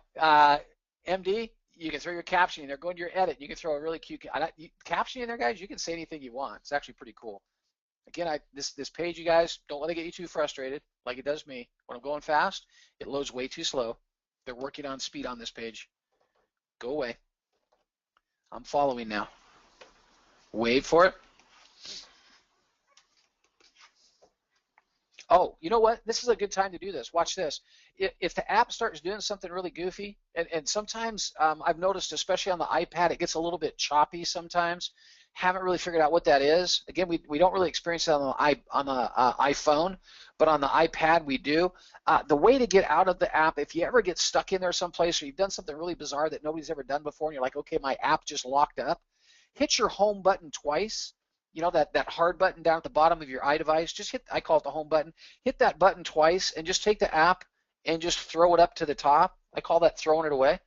MD, you can throw your captioning there. Go into your edit. You can throw a really cute captioning in there, guys. You can say anything you want. It's actually pretty cool. Again, this page, you guys, don't let it get you too frustrated like it does me. When I'm going fast, it loads way too slow. They're working on speed on this page. Go away. I'm following now. Wait for it. Oh, you know what? This is a good time to do this. Watch this. If the app starts doing something really goofy, and sometimes I've noticed, especially on the iPad, it gets a little bit choppy sometimes. Haven't really figured out what that is. Again, we don't really experience that on the iPhone, but on the iPad we do. The way to get out of the app, if you ever get stuck in there someplace or you've done something really bizarre that nobody's ever done before, and you're like, okay, my app just locked up, hit your home button twice. You know, that hard button down at the bottom of your iDevice, just hit, I call it the home button, hit that button twice and just take the app and just throw it up to the top. I call that throwing it away.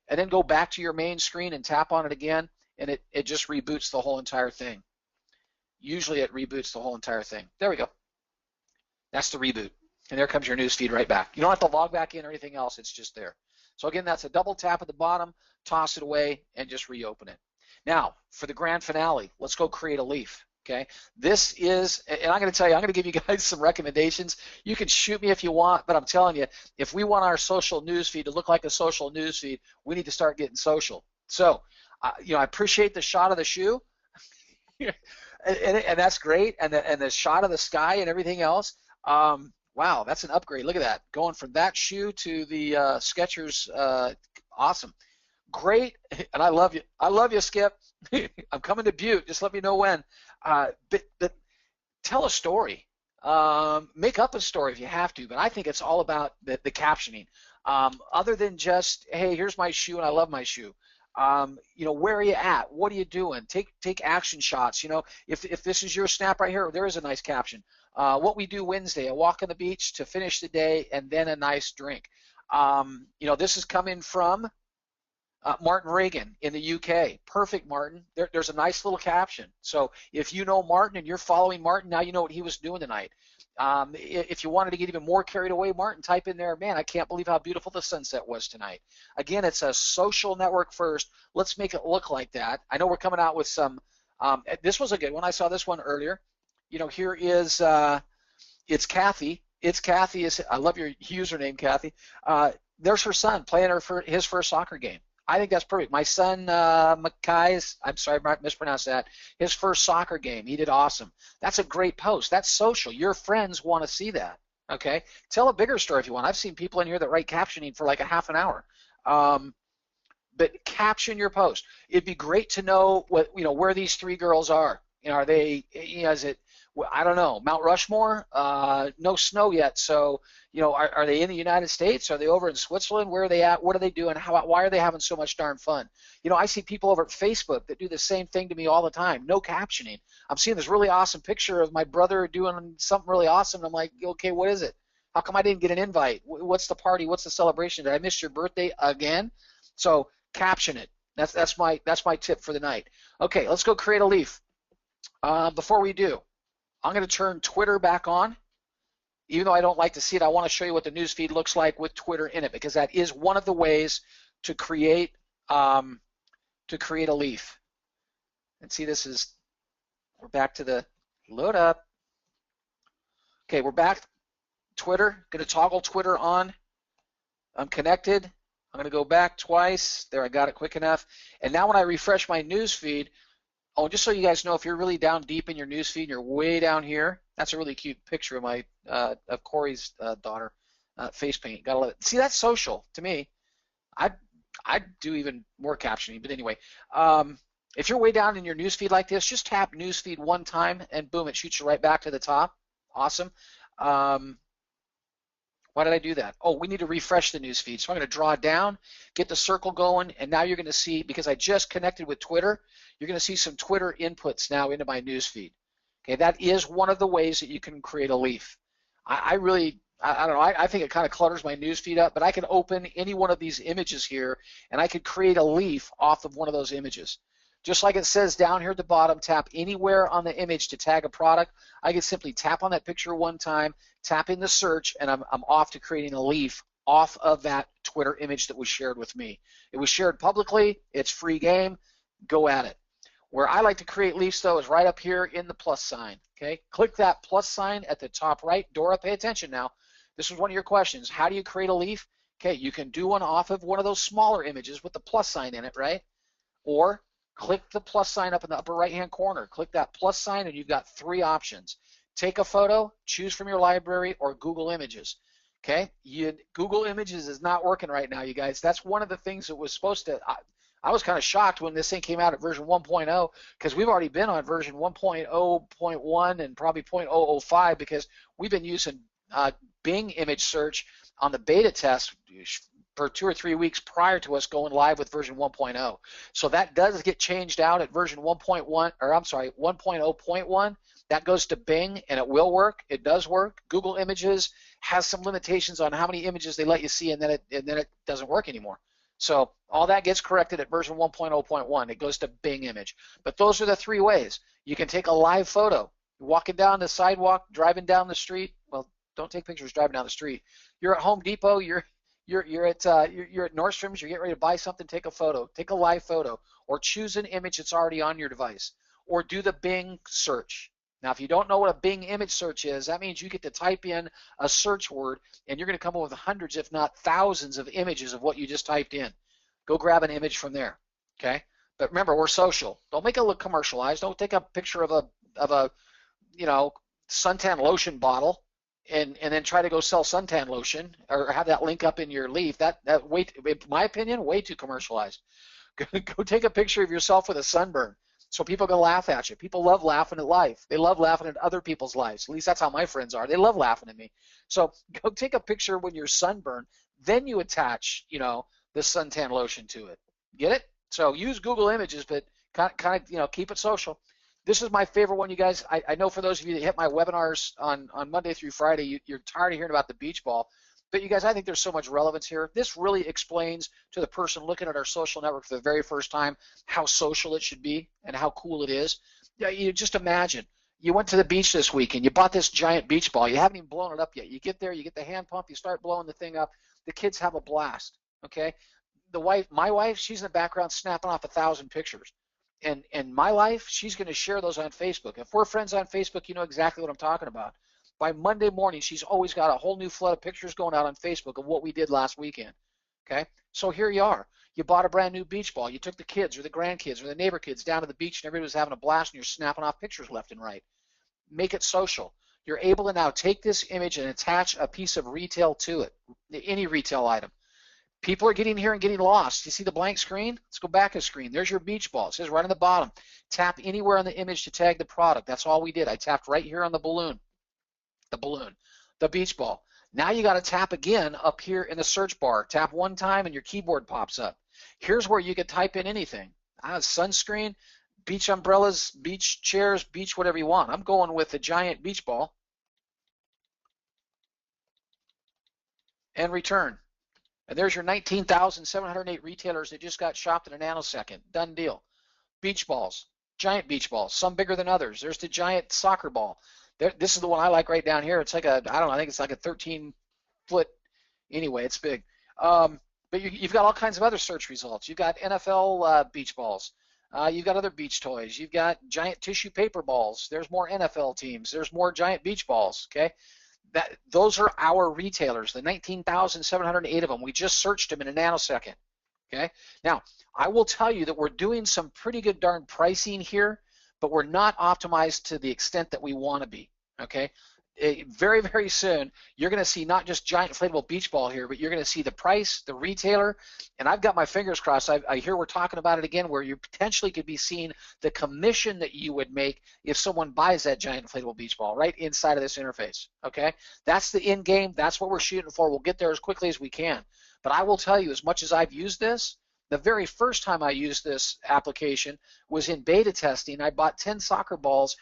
And then go back to your main screen and tap on it again, and it just reboots the whole entire thing. Usually it reboots the whole entire thing. There we go. That's the reboot. And there comes your news feed right back. You don't have to log back in or anything else. It's just there. So again, that's a double tap at the bottom, toss it away, and just reopen it. Now, for the grand finale, let's go create a leaf, okay? This is, and I'm going to tell you, I'm going to give you guys some recommendations. You can shoot me if you want, but I'm telling you, if we want our social news feed to look like a social news feed, we need to start getting social. So, you know, I appreciate the shot of the shoe, and that's great, and the shot of the sky and everything else. Wow, that's an upgrade. Look at that, going from that shoe to the Skechers. Awesome. Great, and I love you. I love you, Skip. I'm coming to Butte. Just let me know when. But tell a story. Make up a story if you have to, but I think it's all about the captioning. Other than just, hey, here's my shoe and I love my shoe. You know, where are you at? What are you doing? Take action shots. You know, if this is your snap right here, there is a nice caption. What we do Wednesday, a walk on the beach to finish the day, and then a nice drink. You know, this is coming from Martin Reagan in the UK. Perfect, Martin. There's a nice little caption. So if you know Martin and you're following Martin, now you know what he was doing tonight. If you wanted to get even more carried away, Martin, type in there, man, I can't believe how beautiful the sunset was tonight. Again, it's a social network first. Let's make it look like that. I know we're coming out with some, this was a good one. I saw this one earlier. You know, here is, it's Kathy. It's Kathy. I love your username, Kathy. There's her son playing his first soccer game. I think that's perfect. My son, Mackay's, I'm sorry, I mispronounced that, his first soccer game. He did awesome. That's a great post. That's social. Your friends want to see that, okay? Tell a bigger story if you want. I've seen people in here that write captioning for like a half an hour. But caption your post. It'd be great to know what, you know, where these three girls are. You know, are they, you know, is it, I don't know, Mount Rushmore? No snow yet, so, you know, are they in the United States? Are they over in Switzerland? Where are they at? What are they doing? Why are they having so much darn fun? You know, I see people over at Facebook that do the same thing to me all the time. No captioning. I'm seeing this really awesome picture of my brother doing something really awesome. I'm like, okay, what is it? How come I didn't get an invite? What's the party? What's the celebration? Did I miss your birthday again? So caption it. That's my tip for the night. Okay, let's go create a leaf. Before we do, I'm going to turn Twitter back on. Even though I don't like to see it, I want to show you what the news feed looks like with Twitter in it, because that is one of the ways to create a leaf. And see, we're back to the load up. Okay, we're back. Twitter, going to toggle Twitter on. I'm connected. I'm going to go back twice. There, I got it quick enough. And now when I refresh my news feed, oh, just so you guys know, if you're really down deep in your news feed and you're way down here, that's a really cute picture of my of Corey's daughter, face paint. Gotta love it. See, that's social to me. I'd do even more captioning, but anyway, if you're way down in your news feed like this, just tap news feed one time and boom, it shoots you right back to the top. Awesome. Why did I do that? Oh, we need to refresh the news feed. So I'm going to draw down, get the circle going, and now you're going to see, because I just connected with Twitter, you're going to see some Twitter inputs now into my news feed. Okay, that is one of the ways that you can create a leaf. I don't know, I think it kind of clutters my news feed up, but I can open any one of these images here, and I could create a leaf off of one of those images. Just like it says down here at the bottom, tap anywhere on the image to tag a product. I can simply tap on that picture one time, tap in the search, and I'm off to creating a leaf off of that Twitter image that was shared with me. It was shared publicly. It's free game. Go at it. Where I like to create leaves, though, is right up here in the plus sign. Okay, click that plus sign at the top right. Dora, pay attention now. This was one of your questions. How do you create a leaf? Okay, you can do one off of one of those smaller images with the plus sign in it, right? Or click the plus sign up in the upper right-hand corner. Click that plus sign, and you've got three options. Take a photo, choose from your library, or Google Images. Okay, Google Images is not working right now, you guys. That's one of the things that was supposed to. I was kind of shocked when this thing came out at version 1.0, because we've already been on version 1.0.1 and probably 0.005, because we've been using Bing image search on the beta test for 2 or 3 weeks prior to us going live with version 1.0. So that does get changed out at version 1.1, or I'm sorry, 1.0.1. That goes to Bing, and it will work. It does work. Google Images has some limitations on how many images they let you see, and then it doesn't work anymore. So all that gets corrected at version 1.0.1. It goes to Bing image. But those are the three ways. You can take a live photo. You're walking down the sidewalk, driving down the street. Well, don't take pictures driving down the street. You're at Home Depot. You're at Nordstrom's. You're getting ready to buy something. Take a photo. Take a live photo, or choose an image that's already on your device, or do the Bing search. Now, if you don't know what a Bing image search is, that means you get to type in a search word, and you're going to come up with hundreds, if not thousands, of images of what you just typed in. Go grab an image from there, okay? But remember, we're social. Don't make it look commercialized. Don't take a picture of a suntan lotion bottle and then try to go sell suntan lotion or have that link up in your leaf. That in my opinion, way too commercialized. Go take a picture of yourself with a sunburn, so people can laugh at you. People love laughing at life. They love laughing at other people's lives. At least that's how my friends are. They love laughing at me. So go take a picture when you're sunburned. Then you attach, the suntan lotion to it. Get it? So use Google Images, but kind of, keep it social. This is my favorite one, you guys. I know for those of you that hit my webinars on Monday through Friday, you're tired of hearing about the beach ball. But you guys, I think there's so much relevance here. This really explains to the person looking at our social network for the very first time how social it should be and how cool it is. Yeah, you just imagine. You went to the beach this week and you bought this giant beach ball. You haven't even blown it up yet. You get there, you get the hand pump, you start blowing the thing up. The kids have a blast, okay? My wife, she's in the background snapping off 1,000 pictures. And my life, she's going to share those on Facebook. If we're friends on Facebook, you know exactly what I'm talking about. By Monday morning, she's always got a whole new flood of pictures going out on Facebook of what we did last weekend. Okay? So here you are. You bought a brand new beach ball. You took the kids or the grandkids or the neighbor kids down to the beach, and everybody was having a blast, and you're snapping off pictures left and right. Make it social. You're able to now take this image and attach a piece of retail to it, any retail item. People are getting here and getting lost. You see the blank screen? Let's go back a screen. There's your beach ball. It says right on the bottom. Tap anywhere on the image to tag the product. That's all we did. I tapped right here on the balloon. The beach ball. Now you got to tap again up here in the search bar. Tap one time and your keyboard pops up. Here's where you could type in anything. Sunscreen, beach umbrellas, beach chairs, beach whatever you want. I'm going with the giant beach ball. And return. And there's your 19,708 retailers that just got shopped in a nanosecond. Done deal. Beach balls, giant beach balls, some bigger than others. There's the giant soccer ball. This is the one I like right down here. It's like a, I don't know, I think it's like a 13-foot. Anyway, it's big. But you've got all kinds of other search results. You've got NFL beach balls. You've got other beach toys. You've got giant tissue paper balls. There's more NFL teams. There's more giant beach balls. Okay, those are our retailers. The 19,708 of them. We just searched them in a nanosecond. Okay. Now I will tell you that we're doing some pretty good darn pricing here, but we're not optimized to the extent that we want to be. Okay. Very, very soon, you're going to see not just giant inflatable beach ball here, but you're going to see the price, the retailer, and I've got my fingers crossed. I hear we're talking about it again, where you potentially could be seeing the commission that you would make if someone buys that giant inflatable beach ball right inside of this interface. Okay, that's the end game. That's what we're shooting for. We'll get there as quickly as we can. But I will tell you, as much as I've used this, the very first time I used this application was in beta testing. I bought 10 soccer balls,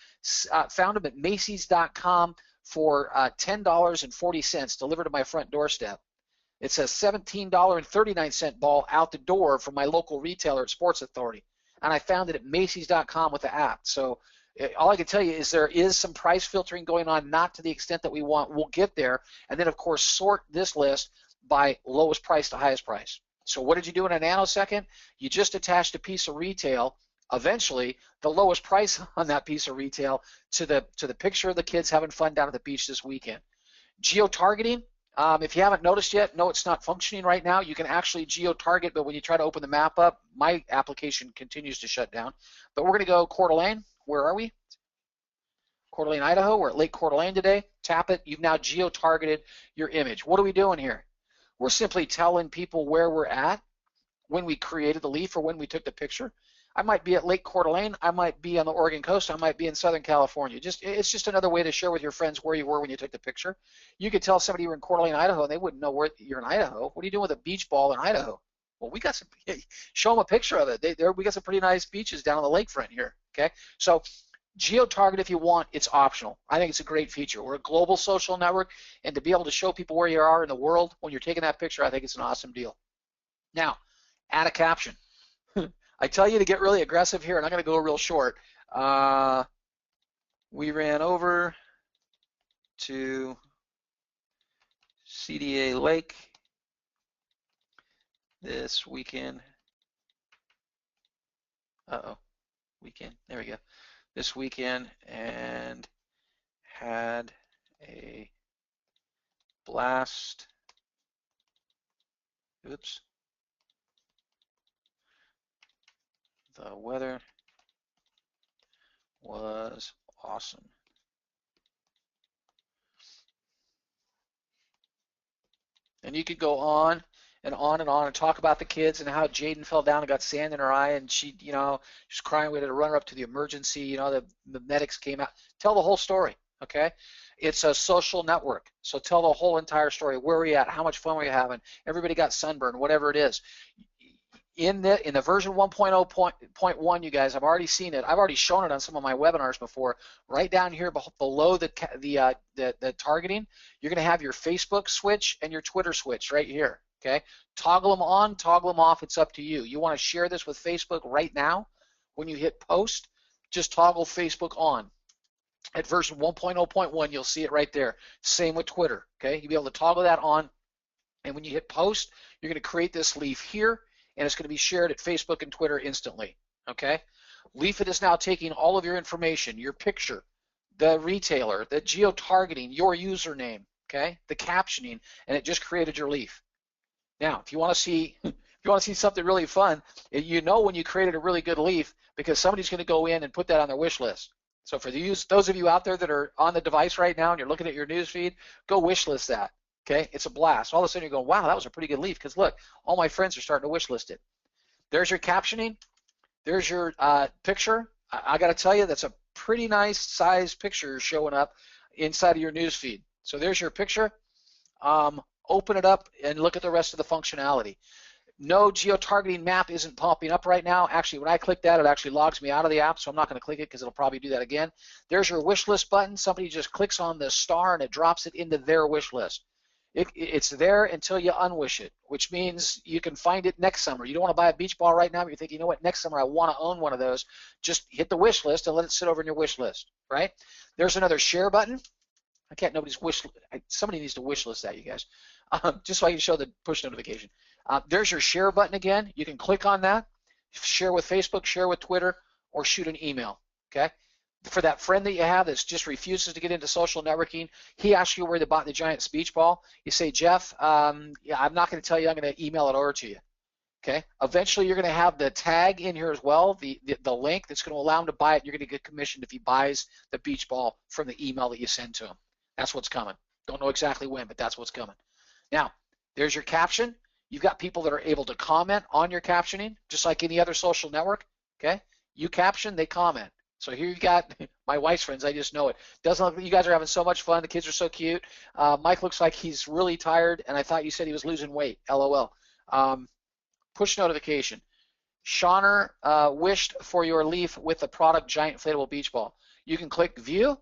found them at Macy's.com. for $10.40 delivered to my front doorstep. It's a $17.39 ball out the door from my local retailer at Sports Authority. And I found it at Macy's.com with the app. So all I can tell you is there is some price filtering going on, not to the extent that we want. We'll get there. And then, of course, sort this list by lowest price to highest price. So what did you do in a nanosecond? You just attached a piece of retail, eventually the lowest price on that piece of retail, to the picture of the kids having fun down at the beach this weekend. Geo-targeting, if you haven't noticed yet, no, it's not functioning right now. You can actually geo-target, but when you try to open the map up, my application continues to shut down. But we're going to go Coeur d'Alene. Where are we? Coeur d'Alene, Idaho. We're at Lake Coeur d'Alene today. Tap it. You've now geo-targeted your image. What are we doing here? We're simply telling people where we're at when we created the leaf or when we took the picture. I might be at Lake Coeur d'Alene. I might be on the Oregon coast. I might be in Southern California. It's just another way to share with your friends where you were when you took the picture. You could tell somebody you were in Coeur d'Alene, Idaho, and they wouldn't know where you're in Idaho. What are you doing with a beach ball in Idaho? Well, we got some. Show them a picture of it. We got some pretty nice beaches down on the lakefront here. Okay, so geo-target if you want. It's optional. I think it's a great feature. We're a global social network, and to be able to show people where you are in the world when you're taking that picture, I think it's an awesome deal. Now, add a caption. I tell you to get really aggressive here, and I'm going to go real short. We ran over to CDA Lake this weekend. Weekend. There we go. This weekend, and had a blast. Oops. The weather was awesome. And you could go on and on and on and talk about the kids and how Jaden fell down and got sand in her eye, and she, she's crying. We had to run her up to the emergency. The medics came out. Tell the whole story, okay? It's a social network, so tell the whole entire story. Where were you at? How much fun were you having? Everybody got sunburned, whatever it is. In the version 1.0.1, you guys, I've already seen it. I've already shown it on some of my webinars before. Right down here below the targeting, you're going to have your Facebook switch and your Twitter switch right here. Okay, toggle them on, toggle them off. It's up to you. You want to share this with Facebook right now? When you hit post, just toggle Facebook on. At version 1.0.1, you'll see it right there. Same with Twitter. Okay, you'll be able to toggle that on, and when you hit post, you're going to create this leaf here, and it's going to be shared at Facebook and Twitter instantly. Okay, Leafit is now taking all of your information, your picture, the retailer, the geo-targeting, your username, okay, the captioning, and it just created your leaf. Now, if you want to see something really fun, when you created a really good leaf, because somebody's going to go in and put that on their wish list. So for those of you out there that are on the device right now and you're looking at your news feed, go wish list that. Okay, it's a blast. All of a sudden you're going, wow, that was a pretty good leaf, because look, all my friends are starting to wish list it. There's your captioning. There's your picture. I got to tell you, that's a pretty nice size picture showing up inside of your news feed. So there's your picture. Open it up and look at the rest of the functionality. No, geo-targeting map isn't popping up right now. Actually, when I click that, it actually logs me out of the app, so I'm not going to click it because it'll probably do that again. There's your wish list button. Somebody just clicks on the star and it drops it into their wish list. It's there until you unwish it, which means you can find it next summer. You don't want to buy a beach ball right now, but you think, you know what, next summer I want to own one of those. Just hit the wish list and let it sit over in your wish list, right? There's another share button. I can't, nobody's somebody needs to wish list that, you guys, just so I can show the push notification. There's your share button again. You can click on that, share with Facebook, share with Twitter, or shoot an email, okay? For that friend that you have that just refuses to get into social networking, he asks you where they bought the Giants beach ball. You say, Jeff, yeah, I'm not going to tell you. I'm going to email it over to you. Okay. Eventually, you're going to have the tag in here as well, the link that's going to allow him to buy it. You're going to get commissioned if he buys the beach ball from the email that you send to him. That's what's coming. Don't know exactly when, but that's what's coming. Now, there's your caption. You've got people that are able to comment on your captioning, just like any other social network. Okay. You caption, they comment. So here you've got my wife's friends. I just know it. Doesn't look like you guys are having so much fun. The kids are so cute. Mike looks like he's really tired, and I thought you said he was losing weight. LOL. Push notification. Shawner wished for your leaf with the product Giant Inflatable Beach Ball. You can click View,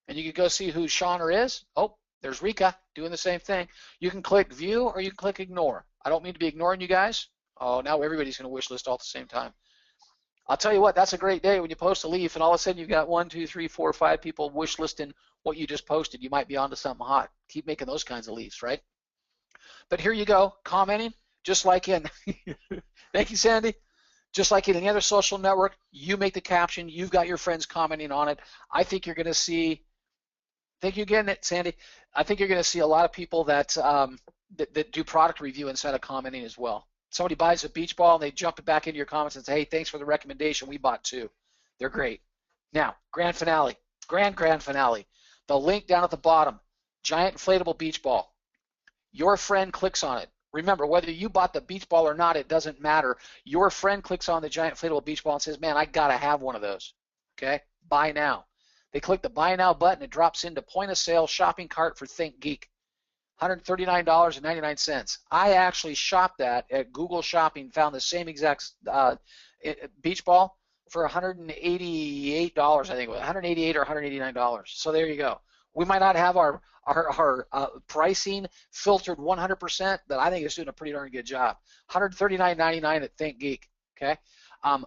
and you can go see who Shawner is. Oh, there's Rika doing the same thing. You can click View, or you can click Ignore. I don't mean to be ignoring you guys. Oh, now everybody's going to wish list all at the same time. I'll tell you what, that's a great day when you post a leaf and all of a sudden you've got 1, 2, 3, 4, 5 people wish listing what you just posted. You might be onto something hot. Keep making those kinds of leaves, right? But here you go, commenting, just like in, thank you, Sandy. Just like in any other social network, you make the caption, you've got your friends commenting on it. I think you're going to see, thank you again, Sandy. I think you're going to see a lot of people that, that do product review instead of commenting as well. Somebody buys a beach ball and they jump it back into your comments and say, hey, thanks for the recommendation. We bought 2. They're great. Now, grand finale, grand finale. The link down at the bottom, Giant Inflatable Beach Ball. Your friend clicks on it. Remember, whether you bought the beach ball or not, it doesn't matter. Your friend clicks on the Giant Inflatable Beach Ball and says, man, I got to have one of those. Okay? Buy now. They click the Buy Now button. It drops into point of sale shopping cart for ThinkGeek. $139.99. I actually shopped that at Google Shopping, found the same exact beach ball for $188, I think it was $188 or $189. So there you go. We might not have our pricing filtered 100%, but I think it's doing a pretty darn good job. $139.99 at ThinkGeek. Okay.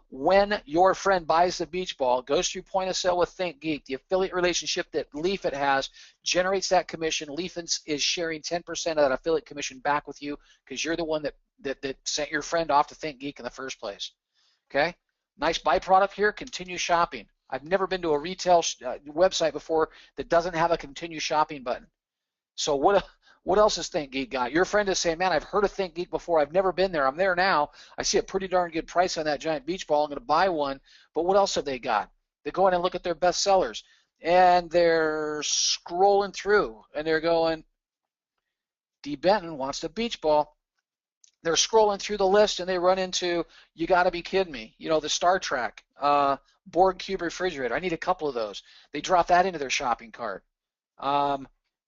When your friend buys the beach ball, goes through point of sale with ThinkGeek, the affiliate relationship that Leafit has generates that commission. Leafit is sharing 10% of that affiliate commission back with you because you're the one that sent your friend off to ThinkGeek in the first place. Okay? Nice byproduct here, continue shopping. I've never been to a retail website before that doesn't have a continue shopping button. So what else has ThinkGeek got? Your friend is saying, man, I've heard of ThinkGeek before. I've never been there. I'm there now. I see a pretty darn good price on that giant beach ball. I'm going to buy one. But what else have they got? They go in and look at their best sellers. And they're scrolling through. And they're going, D. Benton wants the beach ball. They're scrolling through the list. And they run into, you got to be kidding me, you know, the Star Trek Borg Cube refrigerator. I need a couple of those. They drop that into their shopping cart.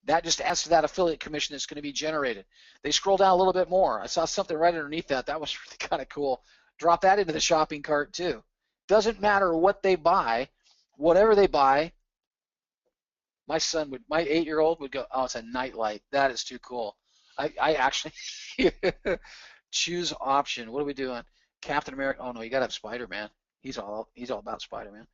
That just adds to that affiliate commission that's going to be generated. They scroll down a little bit more. I saw something right underneath that. That was really kind of cool. Drop that into the shopping cart too. Doesn't matter what they buy, whatever they buy. My 8-year-old would go, oh, it's a nightlight. That is too cool. I actually choose option. What are we doing? Captain America. Oh no, you got to have Spider-Man. He's all about Spider-Man.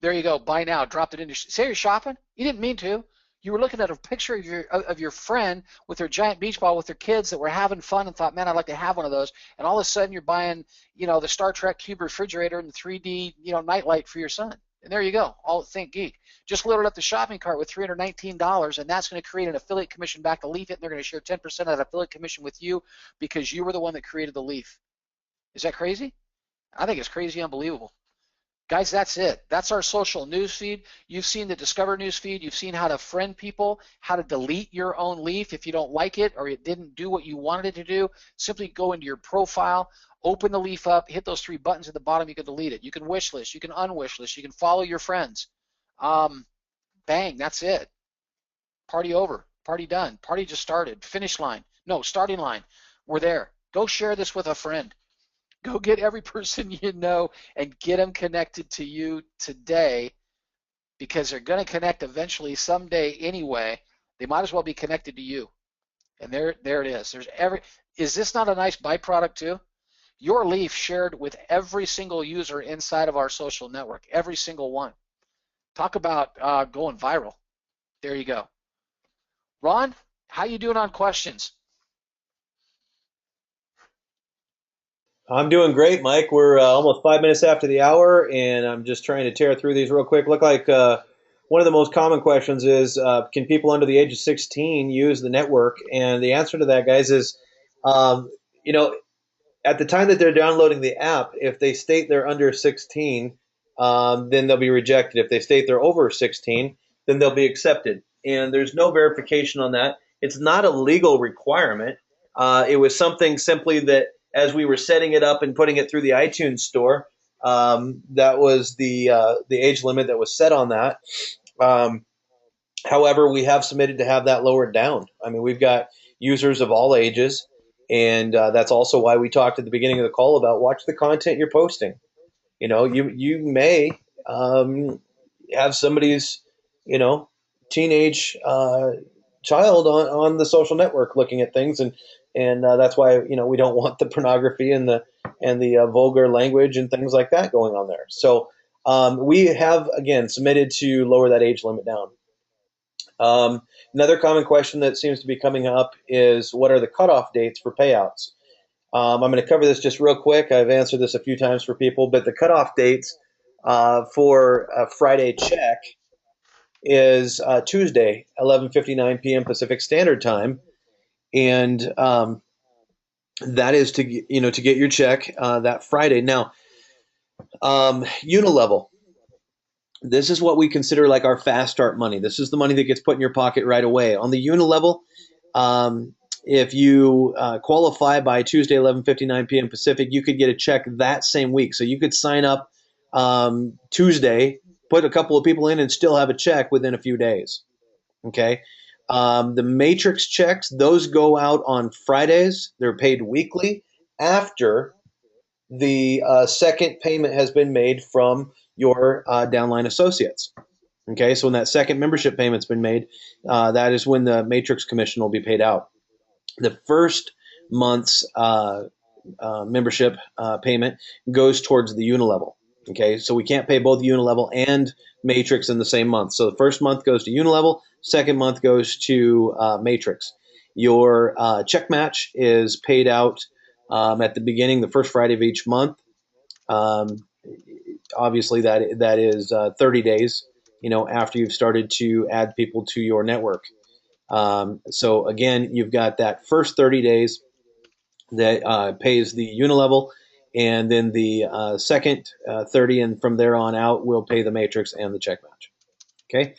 There you go. Buy now. Dropped it into. Say you're shopping. You didn't mean to. You were looking at a picture of your friend with their giant beach ball with their kids that were having fun and thought, man, I'd like to have one of those. And all of a sudden you're buying, you know, the Star Trek Cube refrigerator and the 3D, you know, nightlight for your son. And there you go. All at ThinkGeek. Just loaded up the shopping cart with $319, and that's going to create an affiliate commission back to Leafit, and they're going to share 10% of that affiliate commission with you because you were the one that created the leaf. Is that crazy? I think it's crazy unbelievable. Guys, that's it. That's our social news feed. You've seen the Discover news feed. You've seen how to friend people, how to delete your own leaf if you don't like it or it didn't do what you wanted it to do. Simply go into your profile, open the leaf up, hit those 3 buttons at the bottom. You can delete it. You can wish list. You can unwish list. You can follow your friends. Bang, that's it. Party over. Party done. Party just started. Finish line. No, starting line. We're there. Go share this with a friend. Go get every person you know and get them connected to you today because they're going to connect eventually someday anyway. They might as well be connected to you. And there it is. Is this not a nice byproduct too? Your leaf shared with every single user inside of our social network, every single one. Talk about going viral. There you go. Ron, how you doing on questions? I'm doing great, Mike. We're almost 5 minutes after the hour, and I'm just trying to tear through these real quick. Look like one of the most common questions is, can people under the age of 16 use the network? And the answer to that, guys, is, um, you know, at the time that they're downloading the app, if they state they're under 16, then they'll be rejected. If they state they're over 16, then they'll be accepted. And there's no verification on that. It's not a legal requirement. It was something simply that as we were setting it up and putting it through the iTunes store, that was the age limit that was set on that. Um, However, we have submitted to have that lowered down. I mean, we've got users of all ages, and that's also why we talked at the beginning of the call about watch the content you're posting. You may um, have somebody's you know teenage child on the social network looking at things, and that's why we don't want the pornography and the vulgar language and things like that going on there. So we have again submitted to lower that age limit down. Another common question that seems to be coming up is, what are the cutoff dates for payouts? I'm going to cover this just real quick. I've answered this a few times for people, but the cutoff dates for a Friday check is Tuesday, 11:59 p.m. Pacific Standard Time, and that is to get your check that Friday. Now, Unilevel. This is what we consider like our fast start money. This is the money that gets put in your pocket right away. On the Unilevel, if you qualify by Tuesday, 11:59 p.m. Pacific, you could get a check that same week. So you could sign up Tuesday, put a couple of people in, and still have a check within a few days. Okay. The Matrix checks, those go out on Fridays. They're paid weekly after the second payment has been made from your downline associates. Okay, so when that second membership payment's been made, that is when the Matrix commission will be paid out. The first month's membership payment goes towards the Unilevel. Okay, so we can't pay both Unilevel and Matrix in the same month. So the first month goes to Unilevel, second month goes to Matrix. Your check match is paid out at the beginning, the first Friday of each month. Obviously, that is 30 days, after you've started to add people to your network. So again, you've got that first 30 days that pays the Unilevel, and then the second 30, and from there on out, will pay the Matrix and the check match. Okay,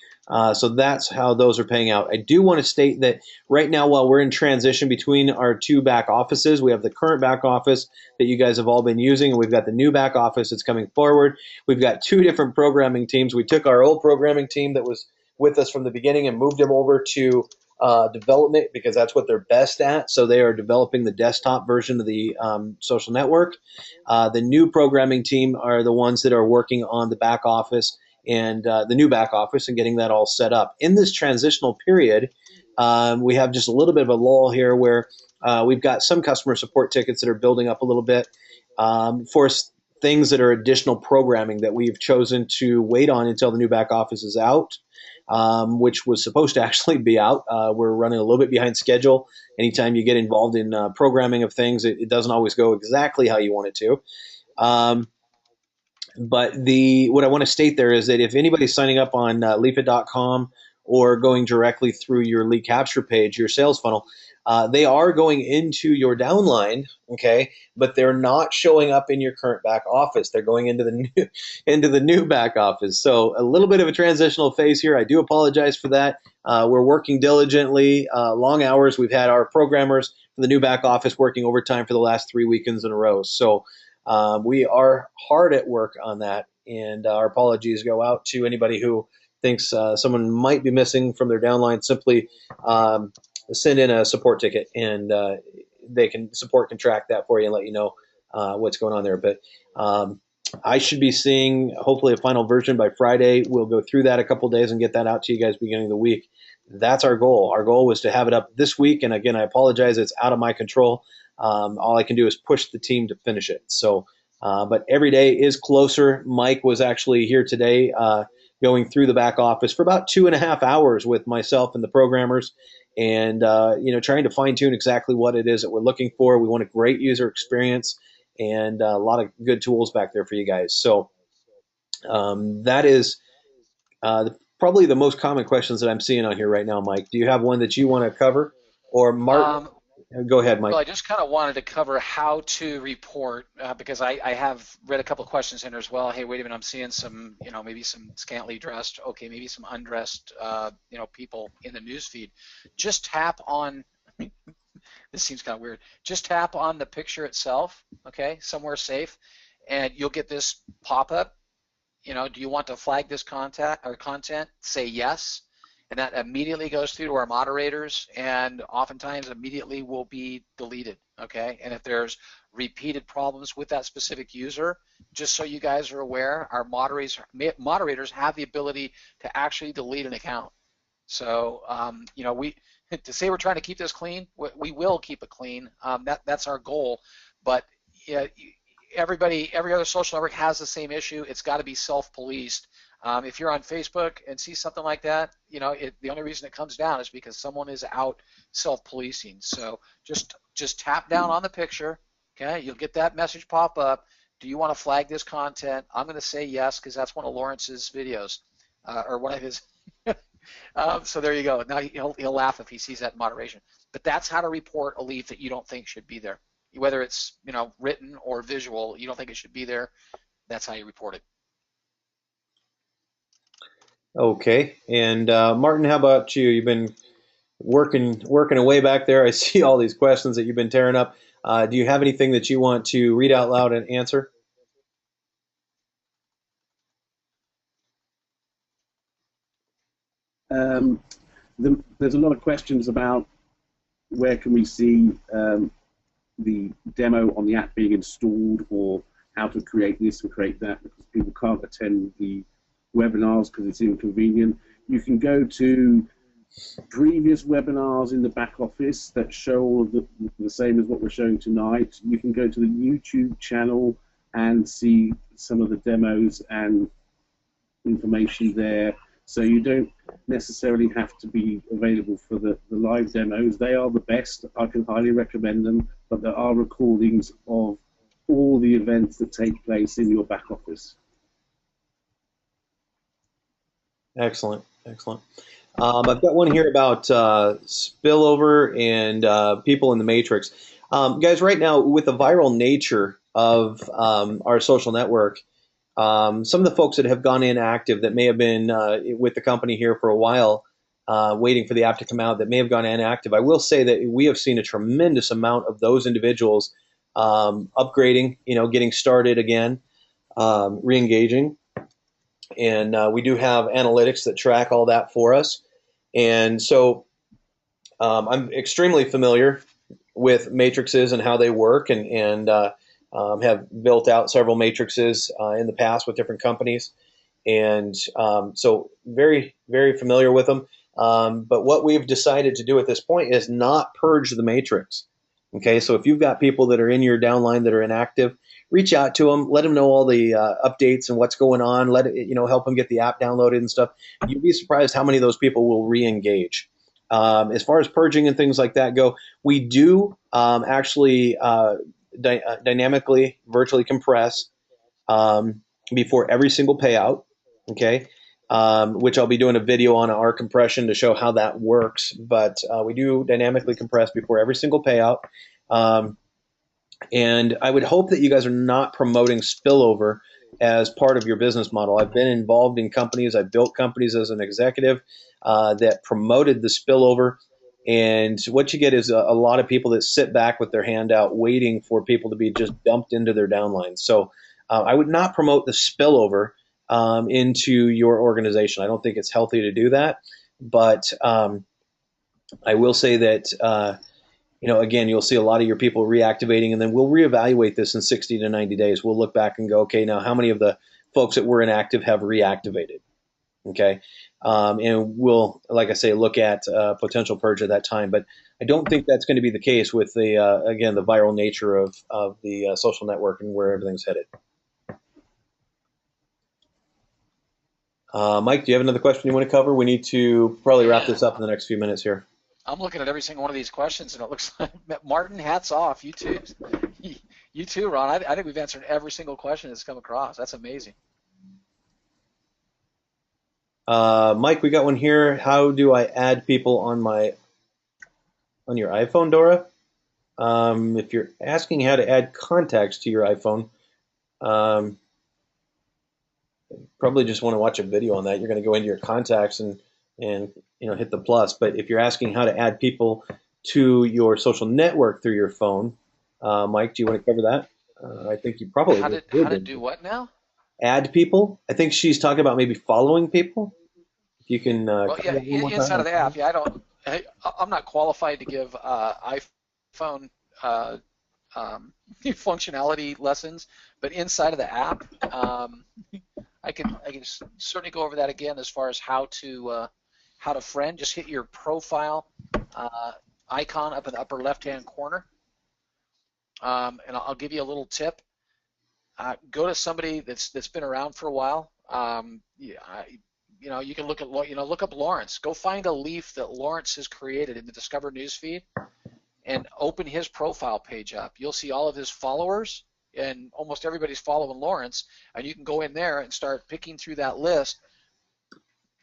so that's how those are paying out. I do want to state that right now, while we're in transition between our two back offices, we have the current back office that you guys have all been using, and we've got the new back office that's coming forward. We've got two different programming teams. We took our old programming team that was with us from the beginning and moved them over to development, because that's what they're best at. So they are developing the desktop version of the social network. The new programming team are the ones that are working on the back office and the new back office and getting that all set up. In this transitional period, we have just a little bit of a lull here where we've got some customer support tickets that are building up a little bit for things that are additional programming that we've chosen to wait on until the new back office is out, which was supposed to actually be out. We're running a little bit behind schedule. Anytime you get involved in programming of things, it doesn't always go exactly how you want it to. But what I want to state there is that if anybody's signing up on leafit.com or going directly through your lead capture page, your sales funnel, they are going into your downline, okay, but they're not showing up in your current back office. They're going into the new back office. So a little bit of a transitional phase here. I do apologize for that. We're working diligently, long hours. We've had our programmers for the new back office working overtime for the last 3 weekends in a row. So we are hard at work on that, and our apologies go out to anybody who thinks someone might be missing from their downline. Simply send in a support ticket, and support can track that for you and let you know what's going on there. But I should be seeing hopefully a final version by Friday. We'll go through that a couple of days and get that out to you guys beginning of the week. That's our goal. Our goal was to have it up this week. And again, I apologize, it's out of my control. All I can do is push the team to finish it. So, but every day is closer. Mike was actually here today, going through the back office for about 2.5 hours with myself and the programmers, and trying to fine tune exactly what it is that we're looking for. We want a great user experience and a lot of good tools back there for you guys. So that is probably the most common questions that I'm seeing on here right now, Mike. Do you have one that you want to cover? Or Martin? Um, Go ahead, well, Mike. I just kind of wanted to cover how to report because I have read a couple of questions in there as well. Hey, wait a minute, I'm seeing some, maybe some scantily dressed, okay, maybe some undressed, people in the news feed. Just tap on, this seems kind of weird, just tap on the picture itself, okay, somewhere safe, and you'll get this pop-up. Do you want to flag this content? Say yes, and that immediately goes through to our moderators, and oftentimes immediately will be deleted. Okay, and if there's repeated problems with that specific user, just so you guys are aware, our moderators have the ability to actually delete an account. So we to say we're trying to keep this clean, we will keep it clean. That's our goal, but yeah. Every other social network has the same issue. It's got to be self-policed. If you're on Facebook and see something like that, the only reason it comes down is because someone is out self-policing. So just tap down on the picture, okay? You'll get that message pop up. Do you want to flag this content? I'm going to say yes because that's one of Lawrence's videos, or one of his. So there you go. Now he'll laugh if he sees that in moderation. But that's how to report a leaf that you don't think should be there. Whether it's written or visual, you don't think it should be there. That's how you report it. Okay, and Martin, how about you? You've been working away back there. I see all these questions that you've been tearing up. Do you have anything that you want to read out loud and answer? There's a lot of questions about where can we see the demo on the app being installed, or how to create this and create that, because people can't attend the webinars because it's inconvenient. You can go to previous webinars in the back office that show all of the same as what we're showing tonight. You can go to the YouTube channel and see some of the demos and information there. So you don't necessarily have to be available for the live demos. They are the best. I can highly recommend them, but there are recordings of all the events that take place in your back office. Excellent, excellent. I've got one here about spillover and people in the matrix. Guys, right now, with the viral nature of our social network, some of the folks that have gone inactive that may have been with the company here for a while, waiting for the app to come out, that may have gone inactive, I will say that we have seen a tremendous amount of those individuals upgrading, getting started again, re-engaging. And we do have analytics that track all that for us. And so I'm extremely familiar with matrices and how they work, and have built out several matrices in the past with different companies. And so very, very familiar with them. But what we've decided to do at this point is not purge the matrix. Okay, so if you've got people that are in your downline that are inactive, reach out to them, let them know all the updates and what's going on. Let it, help them get the app downloaded and stuff. You'd be surprised how many of those people will re-engage. As far as purging and things like that go, we do actually dynamically virtually compress before every single payout. Okay. Which I'll be doing a video on our compression to show how that works. But we do dynamically compress before every single payout. And I would hope that you guys are not promoting spillover as part of your business model. I've been involved in companies. I've built companies as an executive that promoted the spillover. And what you get is a lot of people that sit back with their hand out waiting for people to be just dumped into their downlines. So I would not promote the spillover into your organization. I don't think it's healthy to do that. But I will say that, again, you'll see a lot of your people reactivating, and then we'll reevaluate this in 60 to 90 days. We'll look back and go, okay, now how many of the folks that were inactive have reactivated? Okay, and we'll, like I say, look at potential purge at that time. But I don't think that's going to be the case with the again the viral nature of the social network and where everything's headed. Mike, do you have another question you want to cover? We need to probably wrap this up in the next few minutes here. I'm looking at every single one of these questions, and it looks like Martin, hats off. You too, you too, Ron. I think we've answered every single question that's come across. That's amazing. Mike, we got one here. How do I add people on your iPhone, Dora? If you're asking how to add contacts to your iPhone, um, probably just want to watch a video on that. You're going to go into your contacts and hit the plus. But if you're asking how to add people to your social network through your phone, Mike, do you want to cover that? I think you probably How to do what now? Add people. I think she's talking about maybe following people. If you can Well, cover yeah, that one more inside of time. the app. Yeah, I'm not qualified to give iPhone functionality lessons, but inside of the app, I can certainly go over that again as far as how to friend. Just hit your profile icon up in the upper left-hand corner, and I'll give you a little tip. Go to somebody that's been around for a while. You can look up Lawrence. Go find a leaf that Lawrence has created in the Discover newsfeed, and open his profile page up. You'll see all of his followers, and almost everybody's following Lawrence, and you can go in there and start picking through that list,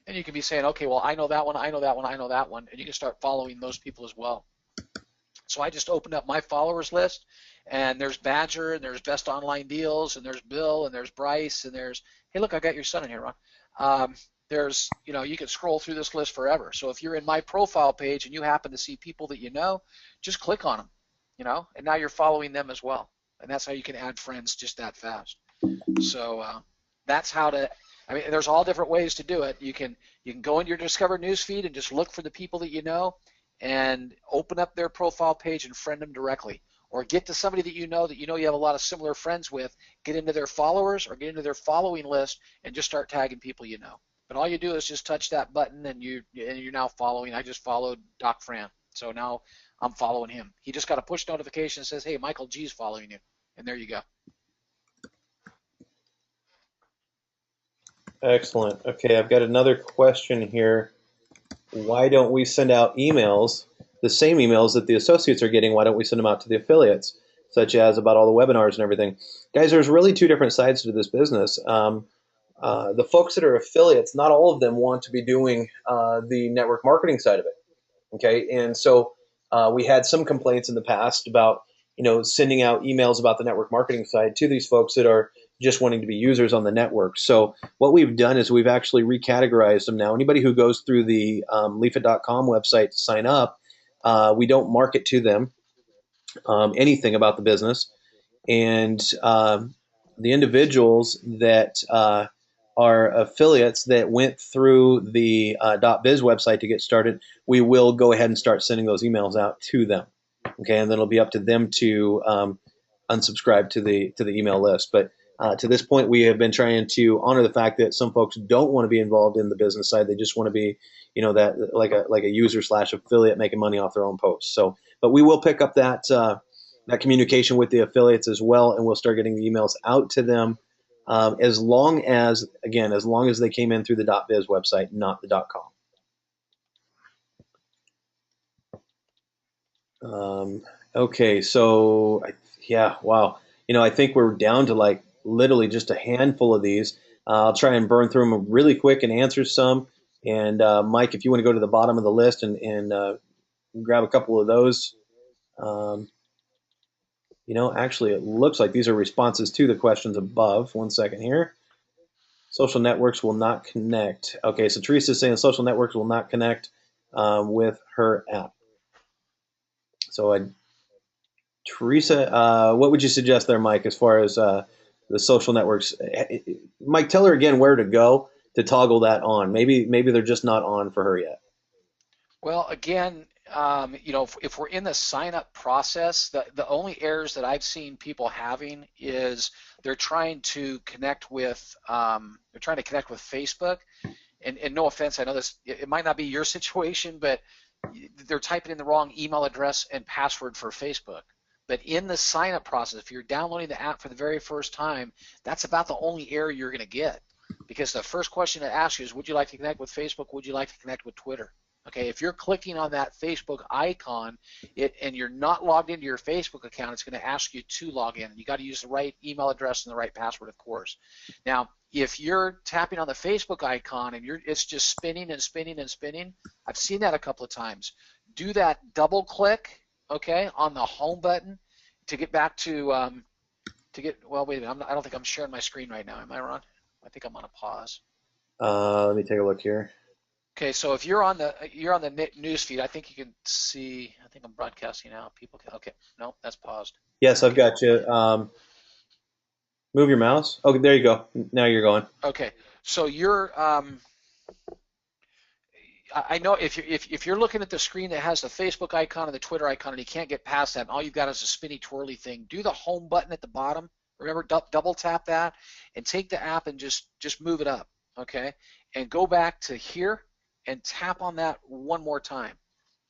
and you can be saying, okay, well, I know that one, I know that one, I know that one, and you can start following those people as well. So I just opened up my followers list, and there's Badger, and there's Best Online Deals, and there's Bill, and there's Bryce, and there's, hey, look, I got your son in here, Ron. There's, you can scroll through this list forever. So if you're in my profile page and you happen to see people that you know, just click on them, and now you're following them as well. And that's how you can add friends just that fast. So that's how to, there's all different ways to do it. You can go into your Discover newsfeed and just look for the people that you know and open up their profile page and friend them directly. Or get to somebody that you know you have a lot of similar friends with, get into their followers or get into their following list and just start tagging people you know. But all you do is just touch that button and you're now following. I just followed Doc Fran, so now I'm following him. He just got a push notification that says, hey, Michael G's following you, and there you go. Excellent. Okay, I've got another question here. Why don't we send out emails, the same emails that the associates are getting? Why don't we send them out to the affiliates, such as about all the webinars and everything? Guys, there's really two different sides to this business. The folks that are affiliates, not all of them want to be doing the network marketing side of it. Okay, and so we had some complaints in the past about sending out emails about the network marketing side to these folks that are just wanting to be users on the network. So what we've done is we've actually recategorized them now. Anybody who goes through the leafit.com website to sign up, we don't market to them anything about the business. And the individuals that are affiliates that went through the .biz website to get started, we will go ahead and start sending those emails out to them. Okay, and then it'll be up to them to unsubscribe to the email list. But to this point, we have been trying to honor the fact that some folks don't want to be involved in the business side; they just want to be, that like a user / affiliate making money off their own posts. So, but we will pick up that communication with the affiliates as well, and we'll start getting the emails out to them as long as they came in through the .biz website, not the .com. Okay, so yeah, wow. I think we're down to like literally just a handful of these. I'll try and burn through them really quick and answer some. And Mike, if you want to go to the bottom of the list and grab a couple of those. Actually, it looks like these are responses to the questions above. 1 second here. Social networks will not connect. Okay, so Teresa's saying social networks will not connect with her app. So, Teresa, what would you suggest there, Mike, as far as the social networks? Mike, tell her again where to go to toggle that on. Maybe they're just not on for her yet. Well, again, if we're in the sign-up process, the only errors that I've seen people having is they're trying to connect with Facebook, and no offense, I know this, it might not be your situation, but they're typing in the wrong email address and password for Facebook. But in the sign-up process, if you're downloading the app for the very first time, that's about the only error you're going to get, because the first question it asks you is, would you like to connect with Facebook? Would you like to connect with Twitter? Okay, if you're clicking on that Facebook icon and you're not logged into your Facebook account, it's going to ask you to log in. You got to use the right email address and the right password, of course. Now, if you're tapping on the Facebook icon and it's just spinning and spinning and spinning, I've seen that a couple of times. Do that double click, okay, on the home button to get back to well, wait a minute, I don't think I'm sharing my screen right now. Am I, Ron? I think I'm on a pause. Let me take a look here. Okay, so if you're on the news feed, I think you can see. I think I'm broadcasting now. People can. Okay, no, that's paused. Yes, I've got you. Move your mouse. Okay, there you go. Now you're going. Okay, so you're. I know if you're looking at the screen that has the Facebook icon and the Twitter icon, and you can't get past that, and all you've got is a spinny twirly thing, do the home button at the bottom. Remember, double tap that, and take the app and just move it up. Okay, and go back to here and tap on that one more time.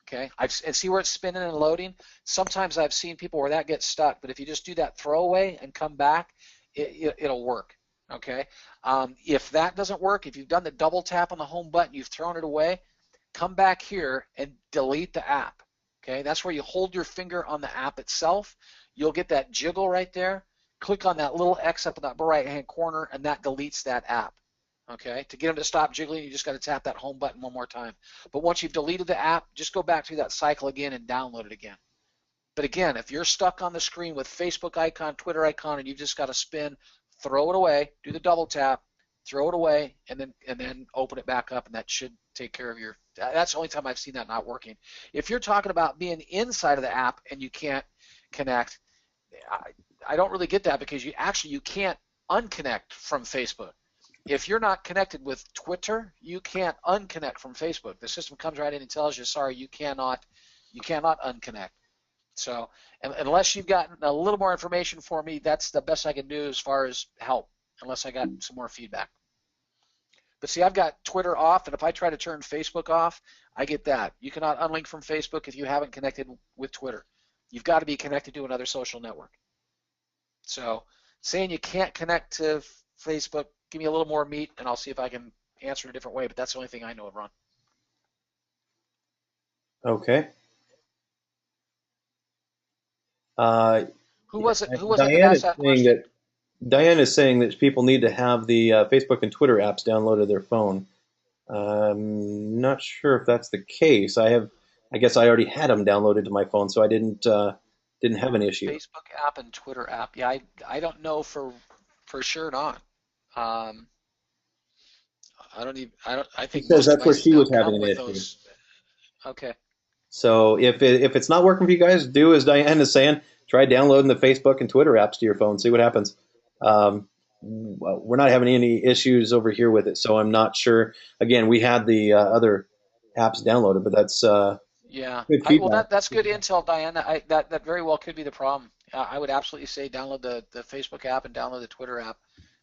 Okay, and see where it's spinning and loading. Sometimes I've seen people where that gets stuck, but if you just do that throwaway and come back, it'll work. Okay, if that doesn't work, if you've done the double tap on the home button, you've thrown it away, come back here and delete the app. Okay, that's where you hold your finger on the app itself. You'll get that jiggle right there. Click on that little X up in the upper right-hand corner, and that deletes that app. Okay, to get them to stop jiggling, you just got to tap that home button one more time. But once you've deleted the app, just go back through that cycle again and download it again. But again, if you're stuck on the screen with Facebook icon, Twitter icon, and you've just got to spin, throw it away, do the double tap, throw it away, and then open it back up, and that should take care of your. That's the only time I've seen that not working. If you're talking about being inside of the app and you can't connect, I don't really get that, because you can't unconnect from Facebook. If you're not connected with Twitter, you can't unconnect from Facebook. The system comes right in and tells you, sorry, you cannot unconnect. So unless you've gotten a little more information for me, that's the best I can do as far as help, unless I got some more feedback. But see, I've got Twitter off, and if I try to turn Facebook off, I get that. You cannot unlink from Facebook if you haven't connected with Twitter. You've got to be connected to another social network. So saying you can't connect to Facebook, give me a little more meat, and I'll see if I can answer in a different way, but that's the only thing I know of, Ron. Okay. Who was it that Diane asked is that saying question? Diane is saying that people need to have the Facebook and Twitter apps downloaded to their phone. I'm not sure if that's the case. I guess I already had them downloaded to my phone, so I didn't have an issue. Facebook app and Twitter app. Yeah, I don't know for sure not. I think She says most that's where devices she now was having come an with issue. those. Okay. So if it's not working for you guys, do as Diane is saying. Try downloading the Facebook and Twitter apps to your phone. See what happens. We're not having any issues over here with it, so I'm not sure. Again, we had the other apps downloaded, but that's yeah. good feedback. Well, that's good intel, Diane. That very well could be the problem. I would absolutely say download the Facebook app and download the Twitter app.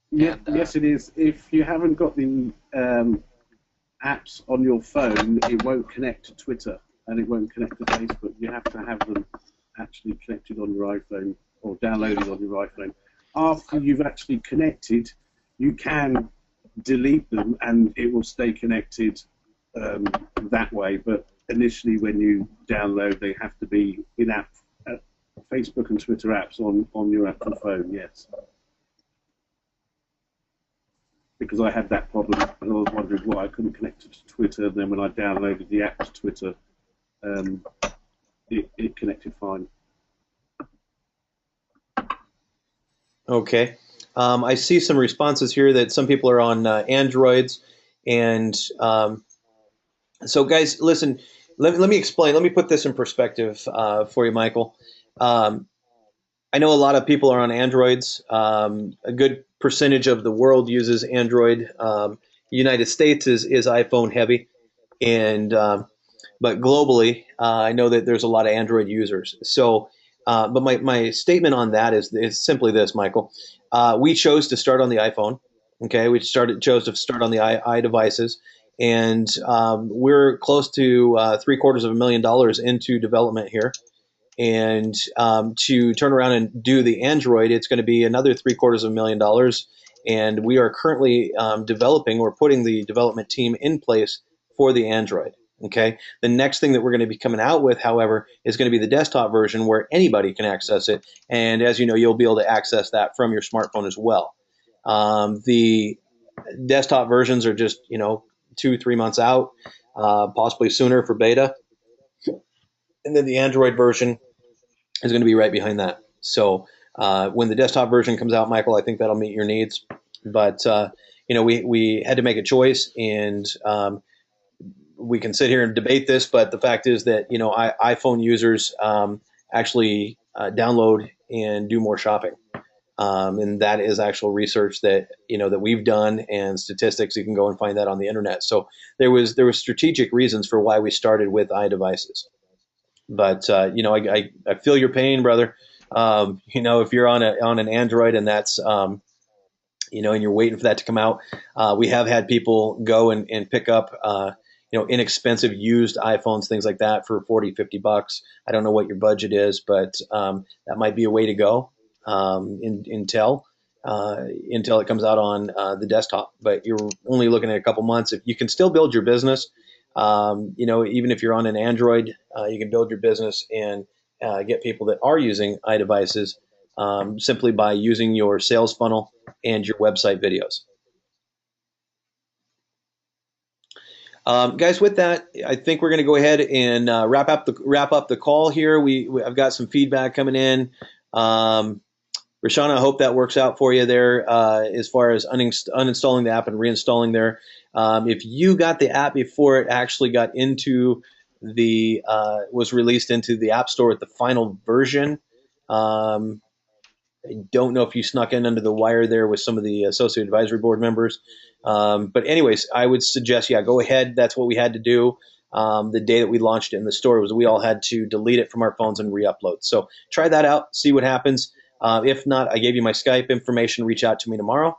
Yeah, And, yes, it is. If you haven't got the apps on your phone, it won't connect to Twitter and it won't connect to Facebook. You have to have them actually connected on your iPhone or downloaded on your iPhone. After you've actually connected, you can delete them and it will stay connected that way. But initially, when you download, they have to be in-app Facebook and Twitter apps on your Apple phone, yes. Because I had that problem, and I was wondering why I couldn't connect it to Twitter, and then when I downloaded the app to Twitter, it connected fine. Okay. I see some responses here that some people are on Androids, and so guys, listen. Let me explain. Let me put this in perspective for you, Michael. I know a lot of people are on Androids. A good percentage of the world uses Android. United States is iPhone heavy, and but globally, I know that there's a lot of Android users. So, but my statement on that is simply this, Michael. We chose to start on the iPhone, Okay, we chose to start on the I devices, and we're close to $750,000 into development here. And to turn around and do the Android, it's going to be another $750,000. And we are currently developing, or putting the development team in place for the Android. Okay. The next thing that we're going to be coming out with, however, is going to be the desktop version where anybody can access it. And as you know, you'll be able to access that from your smartphone as well. The desktop versions are just 2-3 months out, possibly sooner for beta. And then the Android version is going to be right behind that. So when the desktop version comes out, Michael, I think that'll meet your needs. But we had to make a choice, and we can sit here and debate this. But the fact is that iPhone users actually download and do more shopping, and that is actual research that that we've done, and statistics. You can go and find that on the internet. So there was strategic reasons for why we started with iDevices. But I feel your pain, brother. If you're on an Android, and that's and you're waiting for that to come out, we have had people go and pick up inexpensive used iPhones, things like that, for $40-$50. I don't know what your budget is, but that might be a way to go until it comes out on the desktop. But you're only looking at a couple months. If you can still build your business. Even if you're on an Android, you can build your business and get people that are using iDevices simply by using your sales funnel and your website videos. Guys, with that, I think we're going to go ahead and wrap up the call here. I've got some feedback coming in. Rashana, I hope that works out for you there as far as uninstalling the app and reinstalling there. If you got the app before it actually got into was released into the App Store at the final version, I don't know if you snuck in under the wire there with some of the Associate Advisory Board members. But anyways, I would suggest, go ahead. That's what we had to do. The day that we launched it in the store was we all had to delete it from our phones and re-upload. So try that out, see what happens. If not, I gave you my Skype information. Reach out to me tomorrow.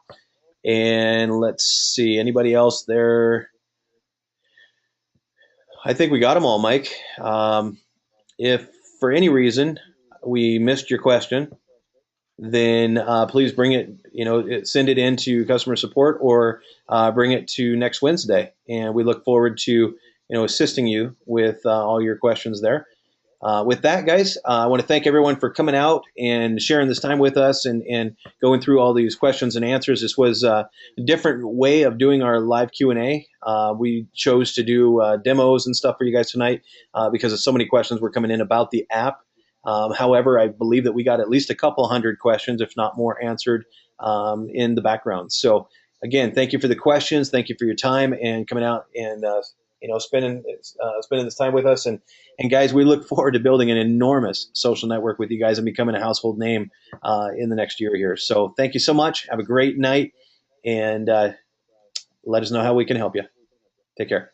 And let's see, anybody else there? I think we got them all, Mike. If for any reason we missed your question, then please bring it, send it in to customer support, or bring it to next Wednesday. And we look forward to, assisting you with all your questions there. With that, guys, I want to thank everyone for coming out and sharing this time with us and going through all these questions and answers. This was a different way of doing our live Q&A. We chose to do demos and stuff for you guys tonight because of so many questions were coming in about the app. However, I believe that we got at least a couple hundred questions, if not more, answered in the background. So again, thank you for the questions. Thank you for your time and coming out and spending this time with us. And guys, we look forward to building an enormous social network with you guys and becoming a household name in the next year here. So thank you so much. Have a great night, and let us know how we can help you. Take care.